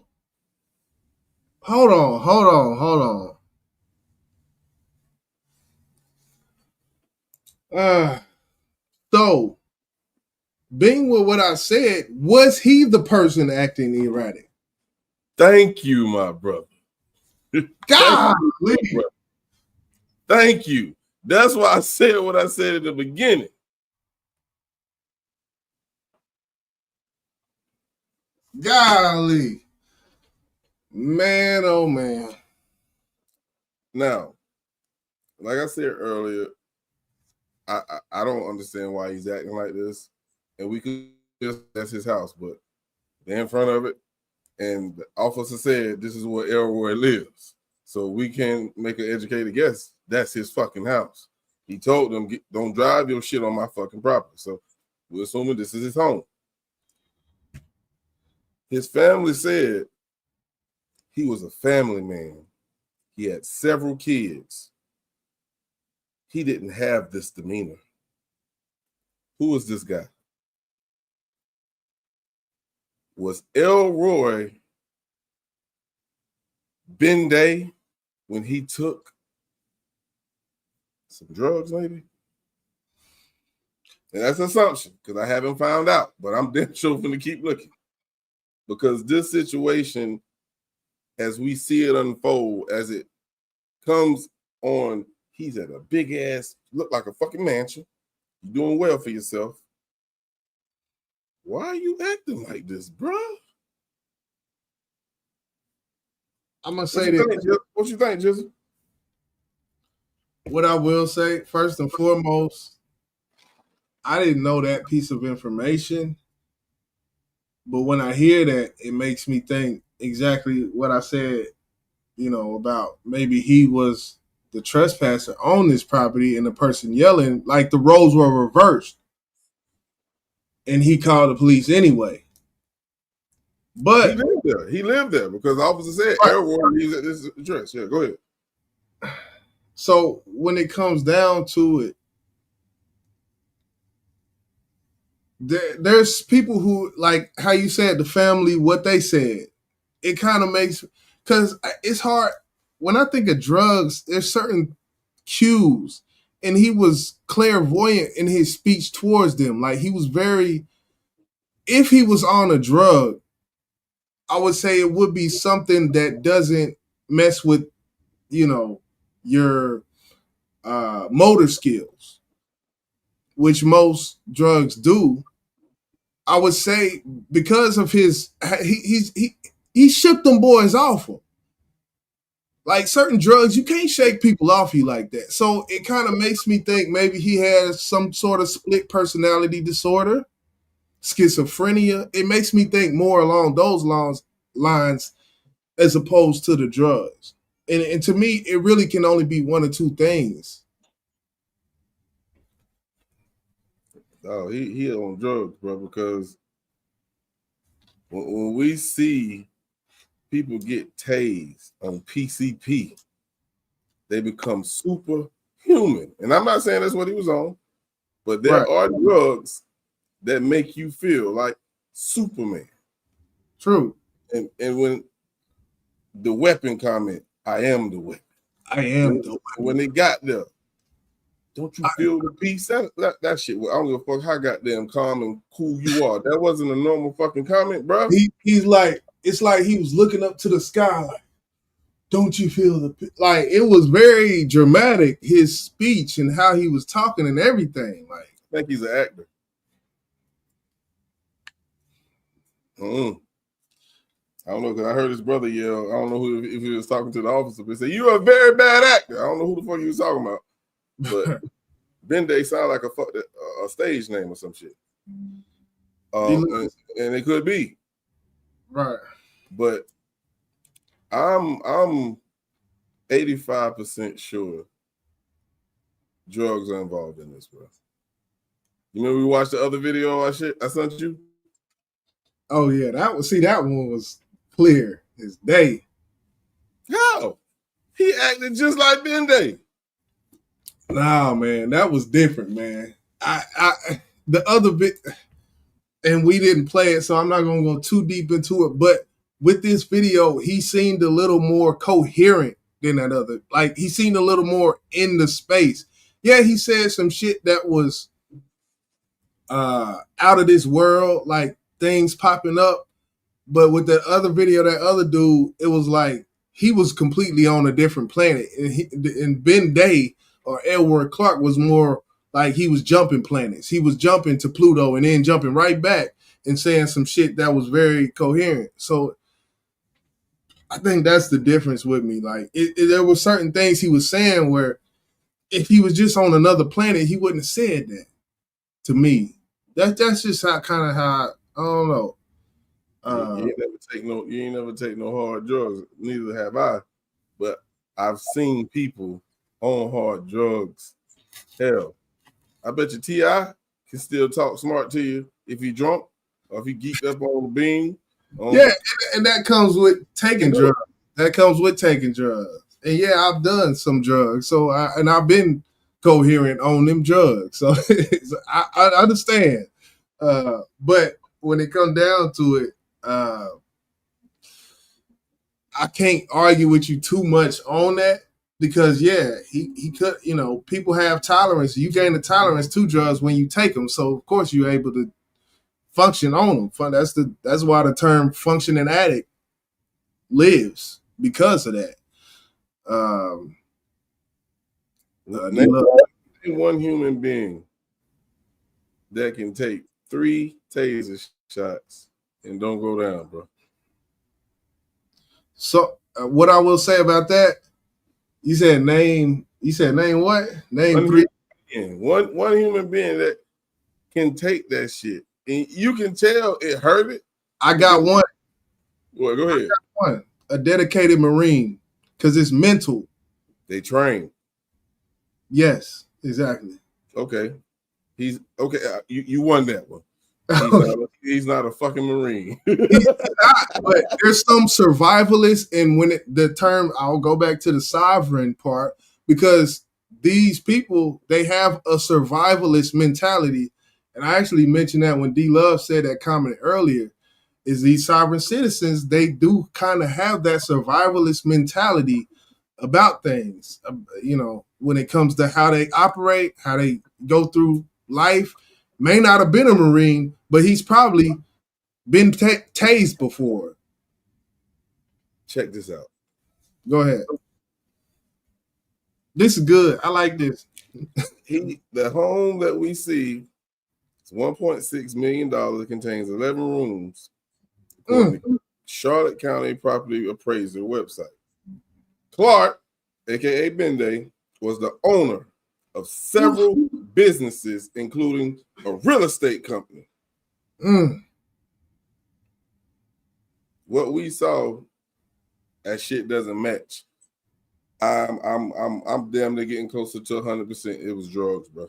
So, being with what I said, was he the person acting erratic? Thank you, my brother. God, Thank you. That's why I said what I said at the beginning. golly. Man, oh man. Now, like I said earlier, I don't understand why he's acting like this. And we could just, that's his house, but they're in front of it. And the officer said this is where Elroy lives. So we can make an educated guess. That's his fucking house. He told them, don't drive your shit on my fucking property. So we're assuming this is his home. His family said he was a family man. He had several kids. He didn't have this demeanor. Who was this guy? Was Elroy Ben Day when he took some drugs, maybe? And that's an assumption because I haven't found out, but I'm damn sure going to keep looking. Because this situation, as we see it unfold, as it comes on, he's at a big ass, look like a fucking mansion. You're doing well for yourself. Why are you acting like this, bro? I'm gonna say that. What you think, Jizzle? What I will say, first and foremost, I didn't know that piece of information. But when I hear that, it makes me think exactly what I said, about maybe he was the trespasser on this property and the person yelling, like the roles were reversed. And he called the police anyway. But he lived there because the officer said Elroy lives at this address. Yeah, go ahead. So when it comes down to it, there's people who, like how you said, the family, what they said, it kind of makes, because it's hard. When I think of drugs, there's certain cues, and he was clairvoyant in his speech towards them. Like he was very, if he was on a drug, I would say it would be something that doesn't mess with, your motor skills, which most drugs do. I would say because of his, he shook them boys off him. Like certain drugs, you can't shake people off you like that. So it kind of makes me think maybe he has some sort of split personality disorder, schizophrenia. It makes me think more along those lines as opposed to the drugs. And to me, it really can only be one or two things. Oh, he on drugs, bro, because when we see people get tased on PCP, they become superhuman. And I'm not saying that's what he was on, but there are drugs that make you feel like Superman. True. And when the weapon comment, I am the weapon. I am the weapon. When they got there, don't you feel the peace? That shit, I don't give a fuck how goddamn calm and cool you are. That wasn't a normal fucking comment, bro. He's like, it's like he was looking up to the sky like, don't you feel the, like, it was very dramatic, his speech and how he was talking and everything. Like, I think he's an actor. I don't know, because I heard his brother yell. I don't know if he was talking to the officer, but he said, "You're a very bad actor." I don't know who the fuck he was talking about, but Bende sound like a stage name or some shit. And it could be right, but I'm 85% sure drugs are involved in this, bro. You know, we watched the other video I sent you. Oh yeah, that one was clear as day. How? He acted just like Bende. Nah, man, that was different, man. I the other bit, and we didn't play it, so I'm not gonna go too deep into it. But with this video, he seemed a little more coherent than that other. Like, he seemed a little more in the space. Yeah, he said some shit that was out of this world, like things popping up. But with the other video, that other dude, it was like he was completely on a different planet. And Bende or Edward Clarke was more like he was jumping planets. He was jumping to Pluto and then jumping right back and saying some shit that was very coherent. So I think that's the difference with me. Like, there were certain things he was saying where if he was just on another planet, he wouldn't have said that to me. That's just how I don't know. You ain't never take no hard drugs. Neither have I. But I've seen people on hard drugs. Hell, I bet you T.I. can still talk smart to you if he drunk or if he geeked up on the bean. Yeah, and that comes with taking drugs. That comes with taking drugs. And yeah, I've done some drugs. So I've been coherent on them drugs. So I understand. But when it comes down to it, I can't argue with you too much on that because he could, people have tolerance. You gain a tolerance to drugs when you take them. So of course you're able to function on them. That's why the term functioning addict lives, because of that. Name one human being that can take 3 taser shots and don't go down, bro. So what I will say about that, you said name what? Name 3. One human being that can take that shit. And you can tell it hurt it. I got one. Well, go ahead. I got one. A dedicated Marine, because it's mental. They train. Yes, exactly. Okay. He's okay. You won that one. He's not a fucking Marine. But there's some survivalists, and when the term, I'll go back to the sovereign part, because these people, they have a survivalist mentality. And I actually mentioned that when D Love said that comment earlier, is these sovereign citizens, they do kind of have that survivalist mentality about things, when it comes to how they operate, how they go through life. May not have been a Marine, but he's probably been tased before. Check this out. Go ahead. This is good. I like this. The home that we see is $1.6 million. It contains 11 rooms. Charlotte County Property Appraiser website. Clarke, aka Bende, was the owner of several businesses, including a real estate company. What we saw that shit doesn't match, I'm damn near getting closer to 100%. It was drugs, bro.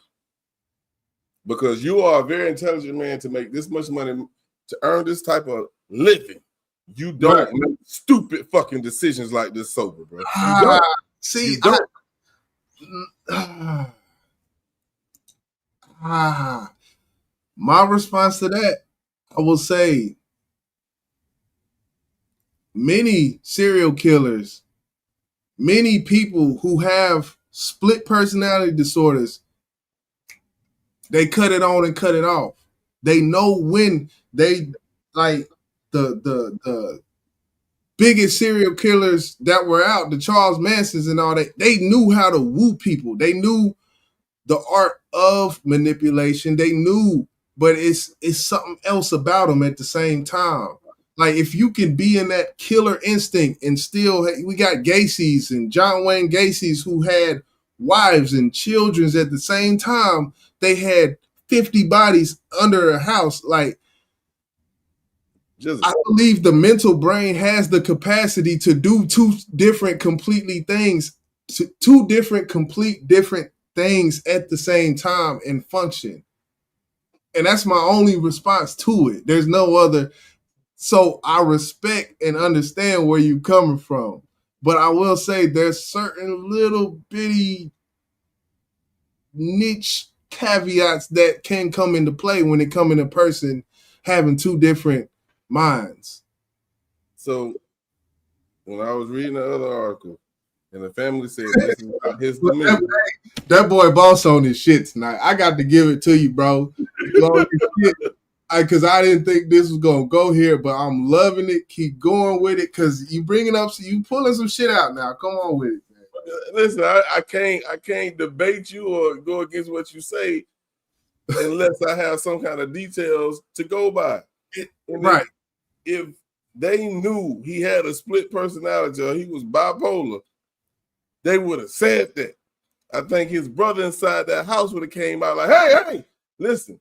Because you are a very intelligent man to make this much money, to earn this type of living. You don't make stupid fucking decisions like this sober, bro. You don't. See, you don't. My response to that, I will say, many serial killers, many people who have split personality disorders, they cut it on and cut it off. They know when they, like the biggest serial killers that were out, the Charles Mansons and all that, they knew how to woo people. They knew the art of manipulation. They knew, but it's something else about them at the same time. Like, if you can be in that killer instinct and still, we got Gacy's and John Wayne Gacy's who had wives and children at the same time. They had 50 bodies under a house. Like, I believe the mental brain has the capacity to do two different complete things at the same time and function. And that's my only response to it. There's no other. So I respect and understand where you're coming from. But I will say there's certain little bitty niche caveats that can come into play when it comes in a person having two different minds. So when I was reading the other article, and the family said this is about his demeanor. That boy boss on his shit tonight. I got to give it to you, bro. Because I didn't think this was gonna go here, but I'm loving it. Keep going with it, because you bringing up, you pulling some shit out now. Come on with it, man. Listen, I can't debate you or go against what you say unless I have some kind of details to go by. Right. If they knew he had a split personality or he was bipolar, they would have said that. I think his brother inside that house would have came out like, hey, listen,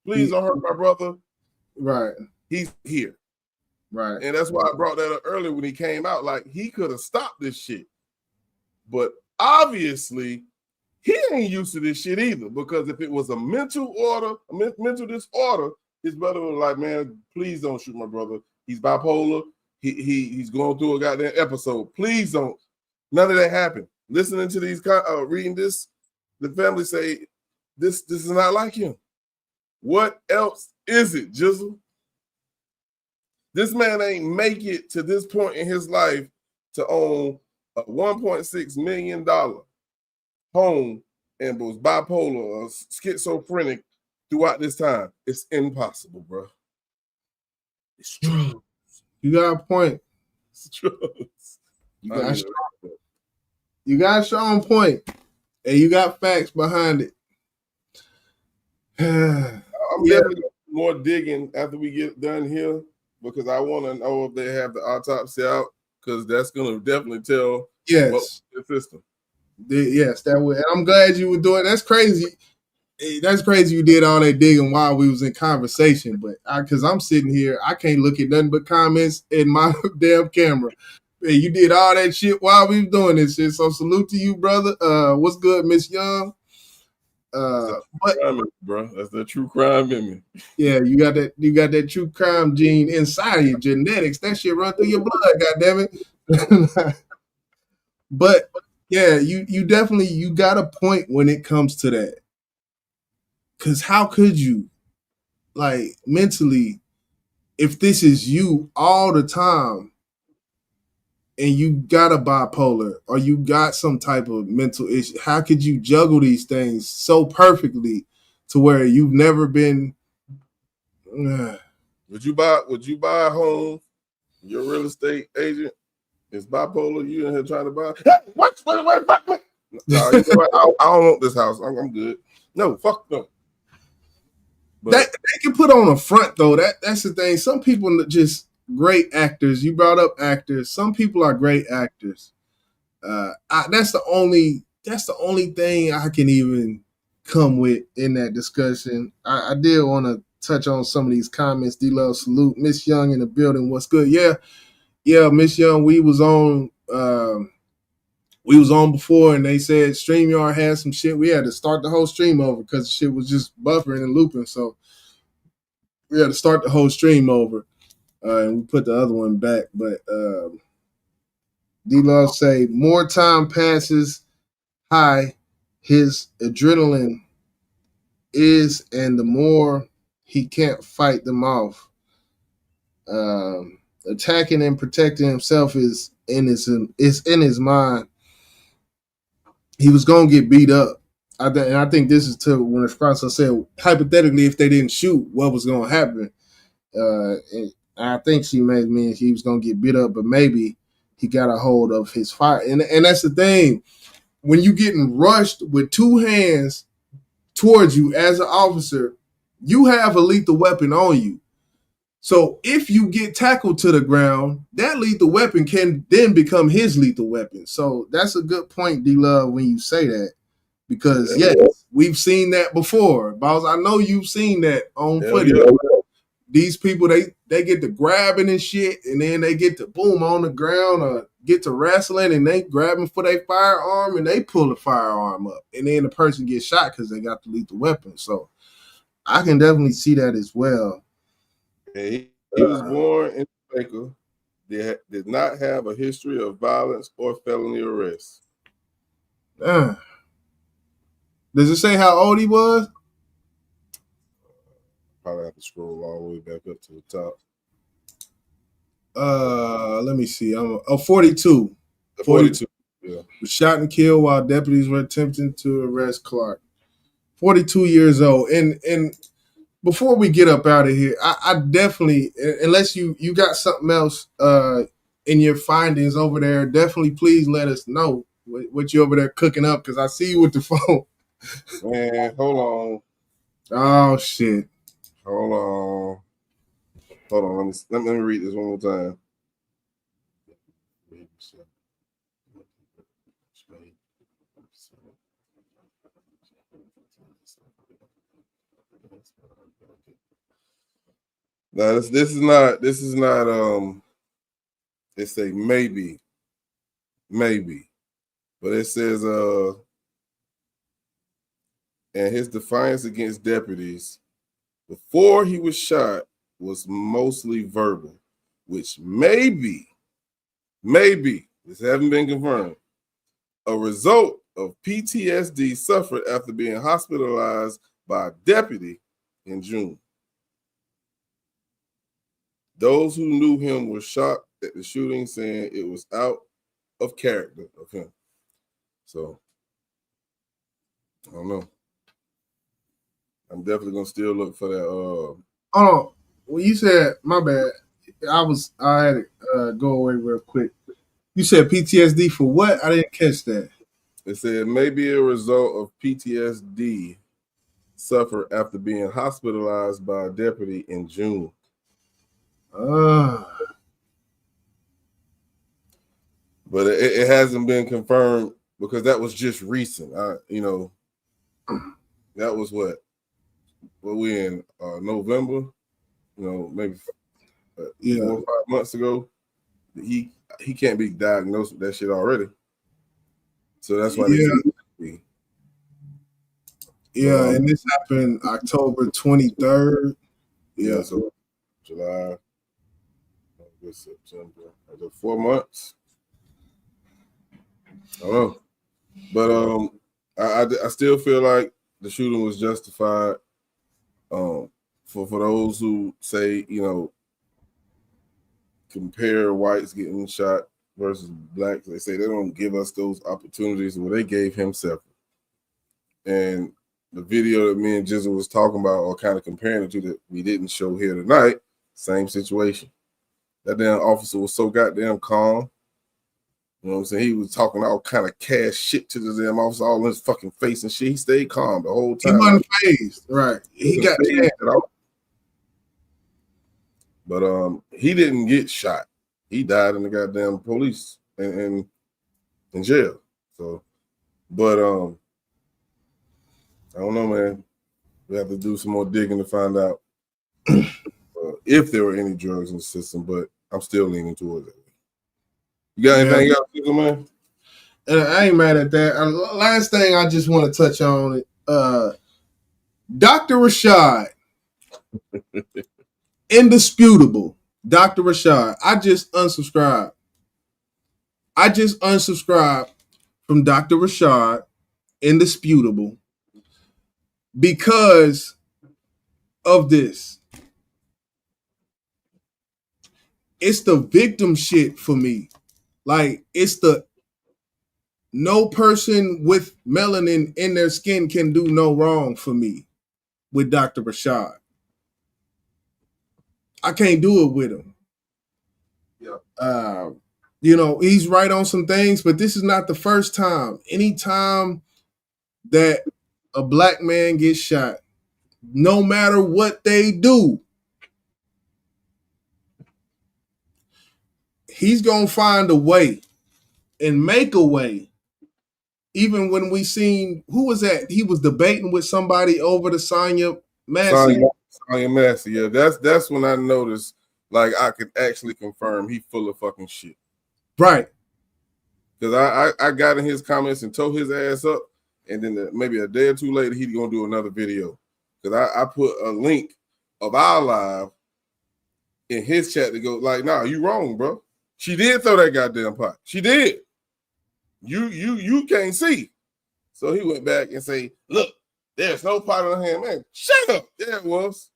please don't hurt my brother. Right. He's here. Right. And that's why I brought that up earlier when he came out. Like, he could have stopped this shit. But obviously, he ain't used to this shit either. Because if it was a mental disorder, his brother was like, man, please don't shoot my brother. He's bipolar. He's going through a goddamn episode. Please don't. None of that happened. Listening to these, reading this, the family say, this is not like him. What else is it, Jizzle? This man ain't make it to this point in his life to own a $1.6 million home and was bipolar or schizophrenic throughout this time. It's impossible, bro. It's true. You got a point. It's true. You got a strong point, and you got facts behind it. I'm definitely more digging after we get done here, because I want to know if they have the autopsy out, because that's going to definitely tell yes the system. Yes, that would. And I'm glad you were doing. That's crazy. That's crazy. You did all that digging while we was in conversation, but because I'm sitting here, I can't look at nothing but comments in my damn camera. Hey, you did all that shit while we was doing this shit. So salute to you, brother. What's good, Miss Young? Bro, that's the true crime in me. Yeah, you got that true crime gene inside of your genetics. That shit run through your blood, goddammit. But yeah, you definitely, you got a point when it comes to that. Cause how could you, like, mentally, if this is you all the time, and you got a bipolar or you got some type of mental issue, how could you juggle these things so perfectly to where you've never been? Would you buy a home? Your real estate agent is bipolar. You in here trying to buy? What? No, you know what? I don't want this house. I'm good. No, fuck no. But that they can put on a front though. That's the thing. Some people are just great actors. You brought up actors. Some people are great actors. That's the only thing I can even come with in that discussion. I did want to touch on some of these comments. D-Love salute. Miss Young in the building. What's good? Yeah, Yeah, Miss Young, we was on before, and they said StreamYard had some shit. We had to start the whole stream over because the shit was just buffering and looping. So we had to start the whole stream over, and we put the other one back. But D-Love say more time passes high, his adrenaline is, and the more he can't fight them off. Attacking and protecting himself is in his mind. He was gonna get beat up. I think this is to when the process said hypothetically if they didn't shoot, what was gonna happen. And I think she made me he was gonna get beat up, but maybe he got a hold of his fire. And that's the thing. When you getting rushed with two hands towards you as an officer, you have a lethal weapon on you. So if you get tackled to the ground, that lethal weapon can then become his lethal weapon. So that's a good point, D-Love, when you say that. Because, yes, we've seen that before. Boss, I know you've seen that on footage. Yeah. These people, they get to grabbing and shit, and then they get to boom on the ground or get to wrestling, and they grabbing for their firearm, and they pull the firearm up. And then the person gets shot because they got the lethal weapon. So I can definitely see that as well. He was born in Jamaica. Did not have a history of violence or felony arrests. Does it say how old he was? Probably have to scroll all the way back up to the top. Let me see. 42. 42. Yeah. Was shot and killed while deputies were attempting to arrest Clarke. 42 years old. And before we get up out of here, I definitely, unless you got something else in your findings over there, definitely please let us know what you over there cooking up, because I see you with the phone. Man, hold on. Oh shit. Hold on. Let me read this one more time. Now this is not it's a maybe, but it says and his defiance against deputies before he was shot was mostly verbal, which maybe this haven't been confirmed, a result of PTSD suffered after being hospitalized by a deputy in June. Those who knew him were shocked at the shooting, saying it was out of character of him. So, I don't know. I'm definitely gonna still look for that. Oh, when you said, my bad, I had to go away real quick. You said PTSD for what? I didn't catch that. It said maybe a result of PTSD suffered after being hospitalized by a deputy in June. But it hasn't been confirmed because that was just recent. That was what we in November, maybe 4 or 5 months ago. He can't be diagnosed with that shit already. So that's why they say and this happened October 23rd. Yeah, so July, August, September, 4 months. I don't know, but I still feel like the shooting was justified. For those who say compare whites getting shot versus blacks, they say they don't give us those opportunities. Well, they gave him several. And the video that me and Jizzle was talking about, or kind of comparing it to, that we didn't show here tonight, same situation. That damn officer was so goddamn calm. You know what I'm saying? He was talking all kind of cash shit to the damn officer, all in his fucking face and shit. He stayed calm the whole time. He wasn't phased, right? He got phased at all. But he didn't get shot. He died in the goddamn police and in jail. So, but I don't know, man. We have to do some more digging to find out if there were any drugs in the system. But I'm still leaning towards it. You got anything else, man? And I ain't mad at that. Last thing I just want to touch on it. Dr. Rashad. Indisputable. Dr. Rashad. I just unsubscribed from Dr. Rashad. Indisputable. Because of this. It's the victim shit for me. Like, it's the no person with melanin in their skin can do no wrong for me with Dr. Rashad. I can't do it with him. Yeah. You know, he's right on some things, but this is not the first time. Anytime that a black man gets shot, no matter what they do, he's going to find a way and make a way. Even when we seen, who was that? He was debating with somebody over the Sonya Massey. Sonya Massey, yeah. That's when I noticed, like, I could actually confirm he full of fucking shit. Right. Because I got in his comments and tore his ass up, and then maybe a day or two later, he's going to do another video. Because I put a link of our live in his chat to go, like, nah, you wrong, bro. She did throw that goddamn pot. She did. You can't see. So he went back and say, look, there's no pot in her hand. Man, shut up. Yeah, it was.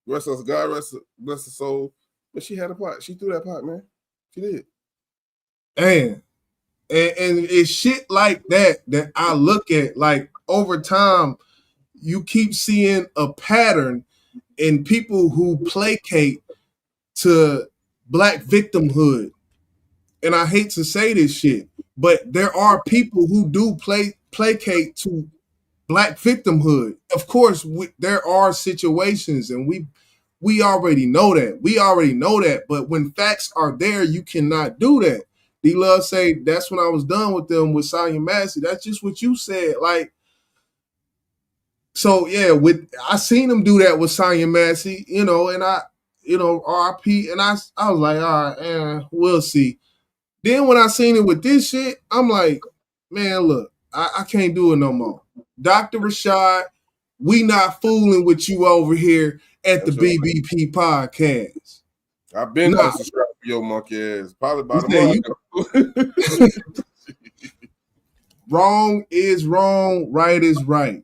Rest of God, bless her soul. But she had a pot. She threw that pot, man. She did. And it's shit like that I look at, like, over time, you keep seeing a pattern in people who placate to black victimhood. And I hate to say this shit, but there are people who do placate to black victimhood. Of course, there are situations, and we already know that. We already know that. But when facts are there, you cannot do that. D-Love say, that's when I was done with them with Sonya Massey. That's just what you said. Like, so yeah, I seen him do that with Sonya Massey, you know, and RIP, and I was like, all right, we'll see. Then when I seen it with this shit, I'm like, man, look, I can't do it no more. Dr. Rashad, we not fooling with you over here at the BBP podcast. I've been unsubscribed for your monkey ass. Probably about a month ago. Wrong is wrong, right is right.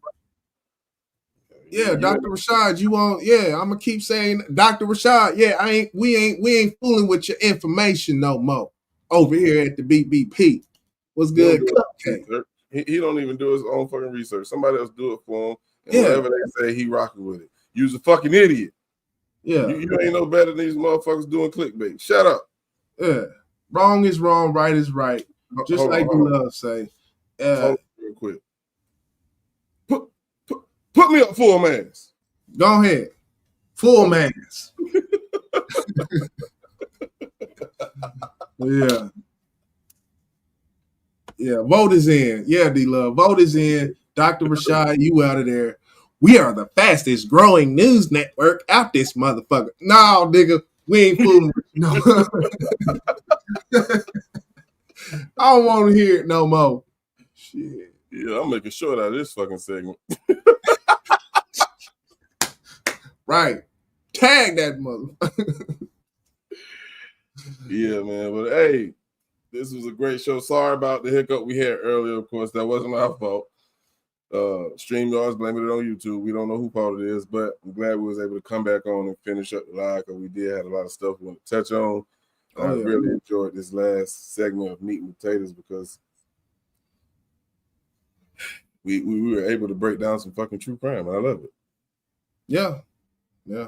Yeah, Dr. Rashad, you want? Yeah, I'm gonna keep saying Dr. Rashad. Yeah, we ain't fooling with your information no more over here at the BBP. What's good? He don't even do his own fucking research. Somebody else do it for him, and whatever they say, he rocking with it. You's a fucking idiot. Yeah, you ain't no better than these motherfuckers doing clickbait. Shut up. Yeah, wrong is wrong, right is right. Just hold like you love say. Hold on real quick. Put me up full mass. Go ahead. Full mass. Yeah. Yeah, vote is in. Yeah, D-Love. Vote is in. Dr. Rashad, you out of there. We are the fastest growing news network out this motherfucker. No, nigga, we ain't fooling. No. I don't want to hear it no more. Shit. Yeah, I'm making short out of this fucking segment. Right. Tag that motherfucker. Yeah, man. But hey, this was a great show. Sorry about the hiccup we had earlier. Of course, that wasn't my fault. StreamYard's blaming it on YouTube. We don't know who fault it is, but I'm glad we was able to come back on and finish up the live because we did have a lot of stuff we want to touch on. I really enjoyed this last segment of Meat and Potatoes because we were able to break down some fucking true crime. I love it. Yeah. Yeah.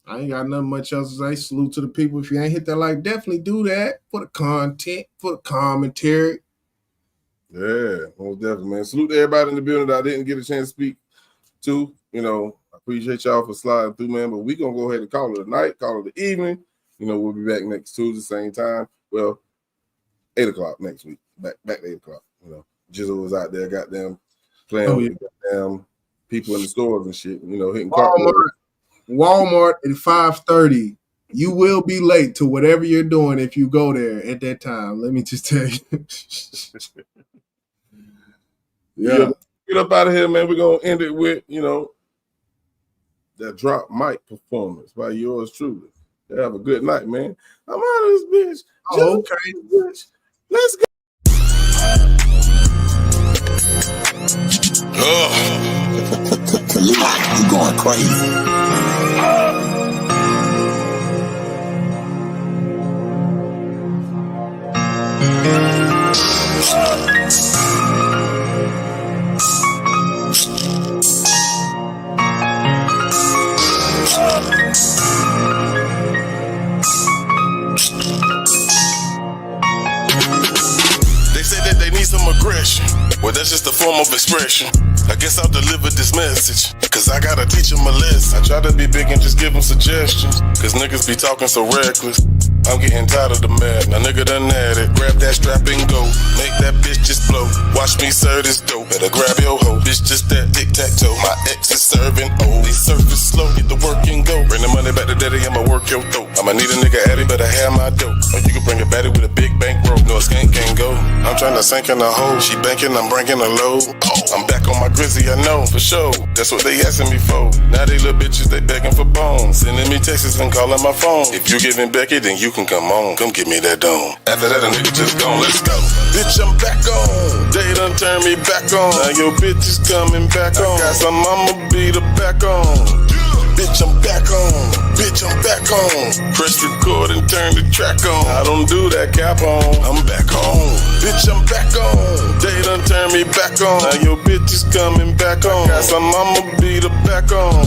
I ain't got nothing much else to say. Salute to the people. If you ain't hit that like, definitely do that for the content, for the commentary. Yeah, most definitely, man. Salute to everybody in the building that I didn't get a chance to speak to. You know, I appreciate y'all for sliding through, man. But we gonna go ahead and call it a night, call it the evening. You know, we'll be back next Tuesday, same time. Well, 8 o'clock next week. Back to 8 o'clock. You know, Jizzle was out there, goddamn, playing with goddamn people in the stores and shit. You know, hitting Walmart at 5:30. You will be late to whatever you're doing if you go there at that time. Let me just tell you. Yeah. Get up out of here, man. We're going to end it with, that drop mic performance by yours truly. Have a good night, man. I'm out of this bitch. Oh, okay. Bitch. Let's go. You going crazy. They say that they need some aggression. Well, that's just a form of expression. I guess I'll deliver this message, cause I gotta teach them a lesson. I try to be big and just give them suggestions, cause niggas be talking so reckless. I'm getting tired of the mad. Now nigga done had it. Grab that strap and go. Make that bitch just blow. Watch me serve this dope. Better grab your hoe. Bitch just that tic-tac-toe. My ex is serving old. They surface slow. Get the work and go. Bring the money back to daddy. I'ma work your throat. I'ma need a nigga addy. Better have my dope. Or you can bring a baddie with a big bankroll. No, a skank can't go. I'm trying to sink in a hole. She banking. I'm bringing a load. I'm back on my grizzy. I know for sure. That's what they asking me for. Now they little bitches. They begging for bones. Sending me texts and calling my phone. If you giving Becky, then you can come on. Come give me that dome. After that, a nigga just gone. Let's go. Bitch, I'm back on. They done turn me back on. Now your bitch is coming back on. I got some, I'ma beat her back on. Bitch, I'm back on. Bitch, I'm back on. Press record and turn the track on. I don't do that cap on. I'm back on. Bitch, I'm back on. They done turn me back on. Now your bitch is coming back on. I got some, I'ma beat her back on.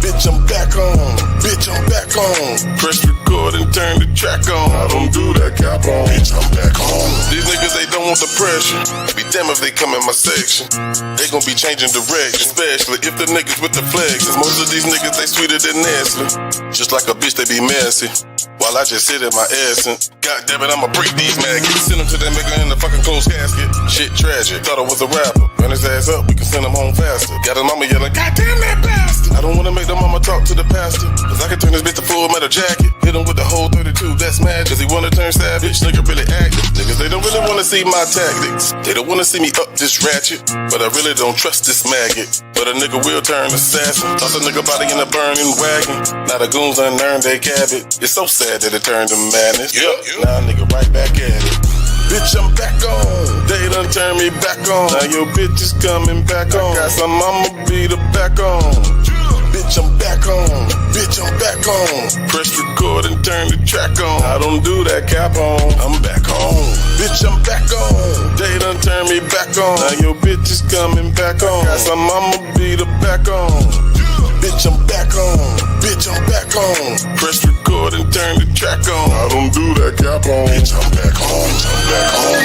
Bitch, I'm back on. Bitch, I'm back on. Press record and turn the track on. I don't do that cap on. Bitch, I'm back on. These niggas, they don't want the pressure. Be damn if they come in my section. They gon' be changing direction, especially if the niggas with the flags. Cause most of these niggas, they sweeter than Nestle. Just like a bitch, they be messy. While I just sit in my essence. God damn it, I'ma break these maggots. Send them to that nigga in the fucking closed casket. Shit tragic. Thought I was a rapper. Run his ass up, we can send him home faster. Got his mama yelling, God damn that bastard. I don't wanna make the mama talk to the pastor. Cause I can turn this bitch to full metal jacket. Hit him with the whole 32, that's mad. Cause he wanna turn savage, nigga really active. Niggas, they don't really wanna see my tactics. They don't wanna see me up this ratchet. But I really don't trust this maggot. But a nigga will turn assassin. Toss a nigga body in a burning wagon. Now the goons unearned they cabin. It's so sad that it turned to madness. Yep. Now a nigga right back at it. Bitch, I'm back on. They done turn me back on. Now your bitch is coming back on. I got some, I'ma beat her back on. Bitch, I'm back on. Bitch, I'm back on. Press record and turn the track on. I don't do that cap on. I'm back on. Bitch, I'm back on. They done turn me back on. Now your bitch is coming back on. Got some, I'ma beat her back on. Bitch, I'm back on. Bitch, I'm back on. Press record and turn the track on. I don't do that cap on. Bitch, I'm back on. I'm back on.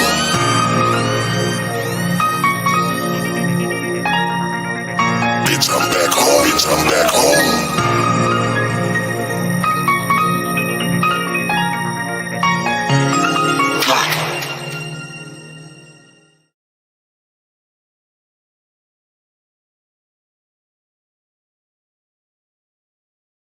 Bitch, I'm back on. Bitch, I'm back on.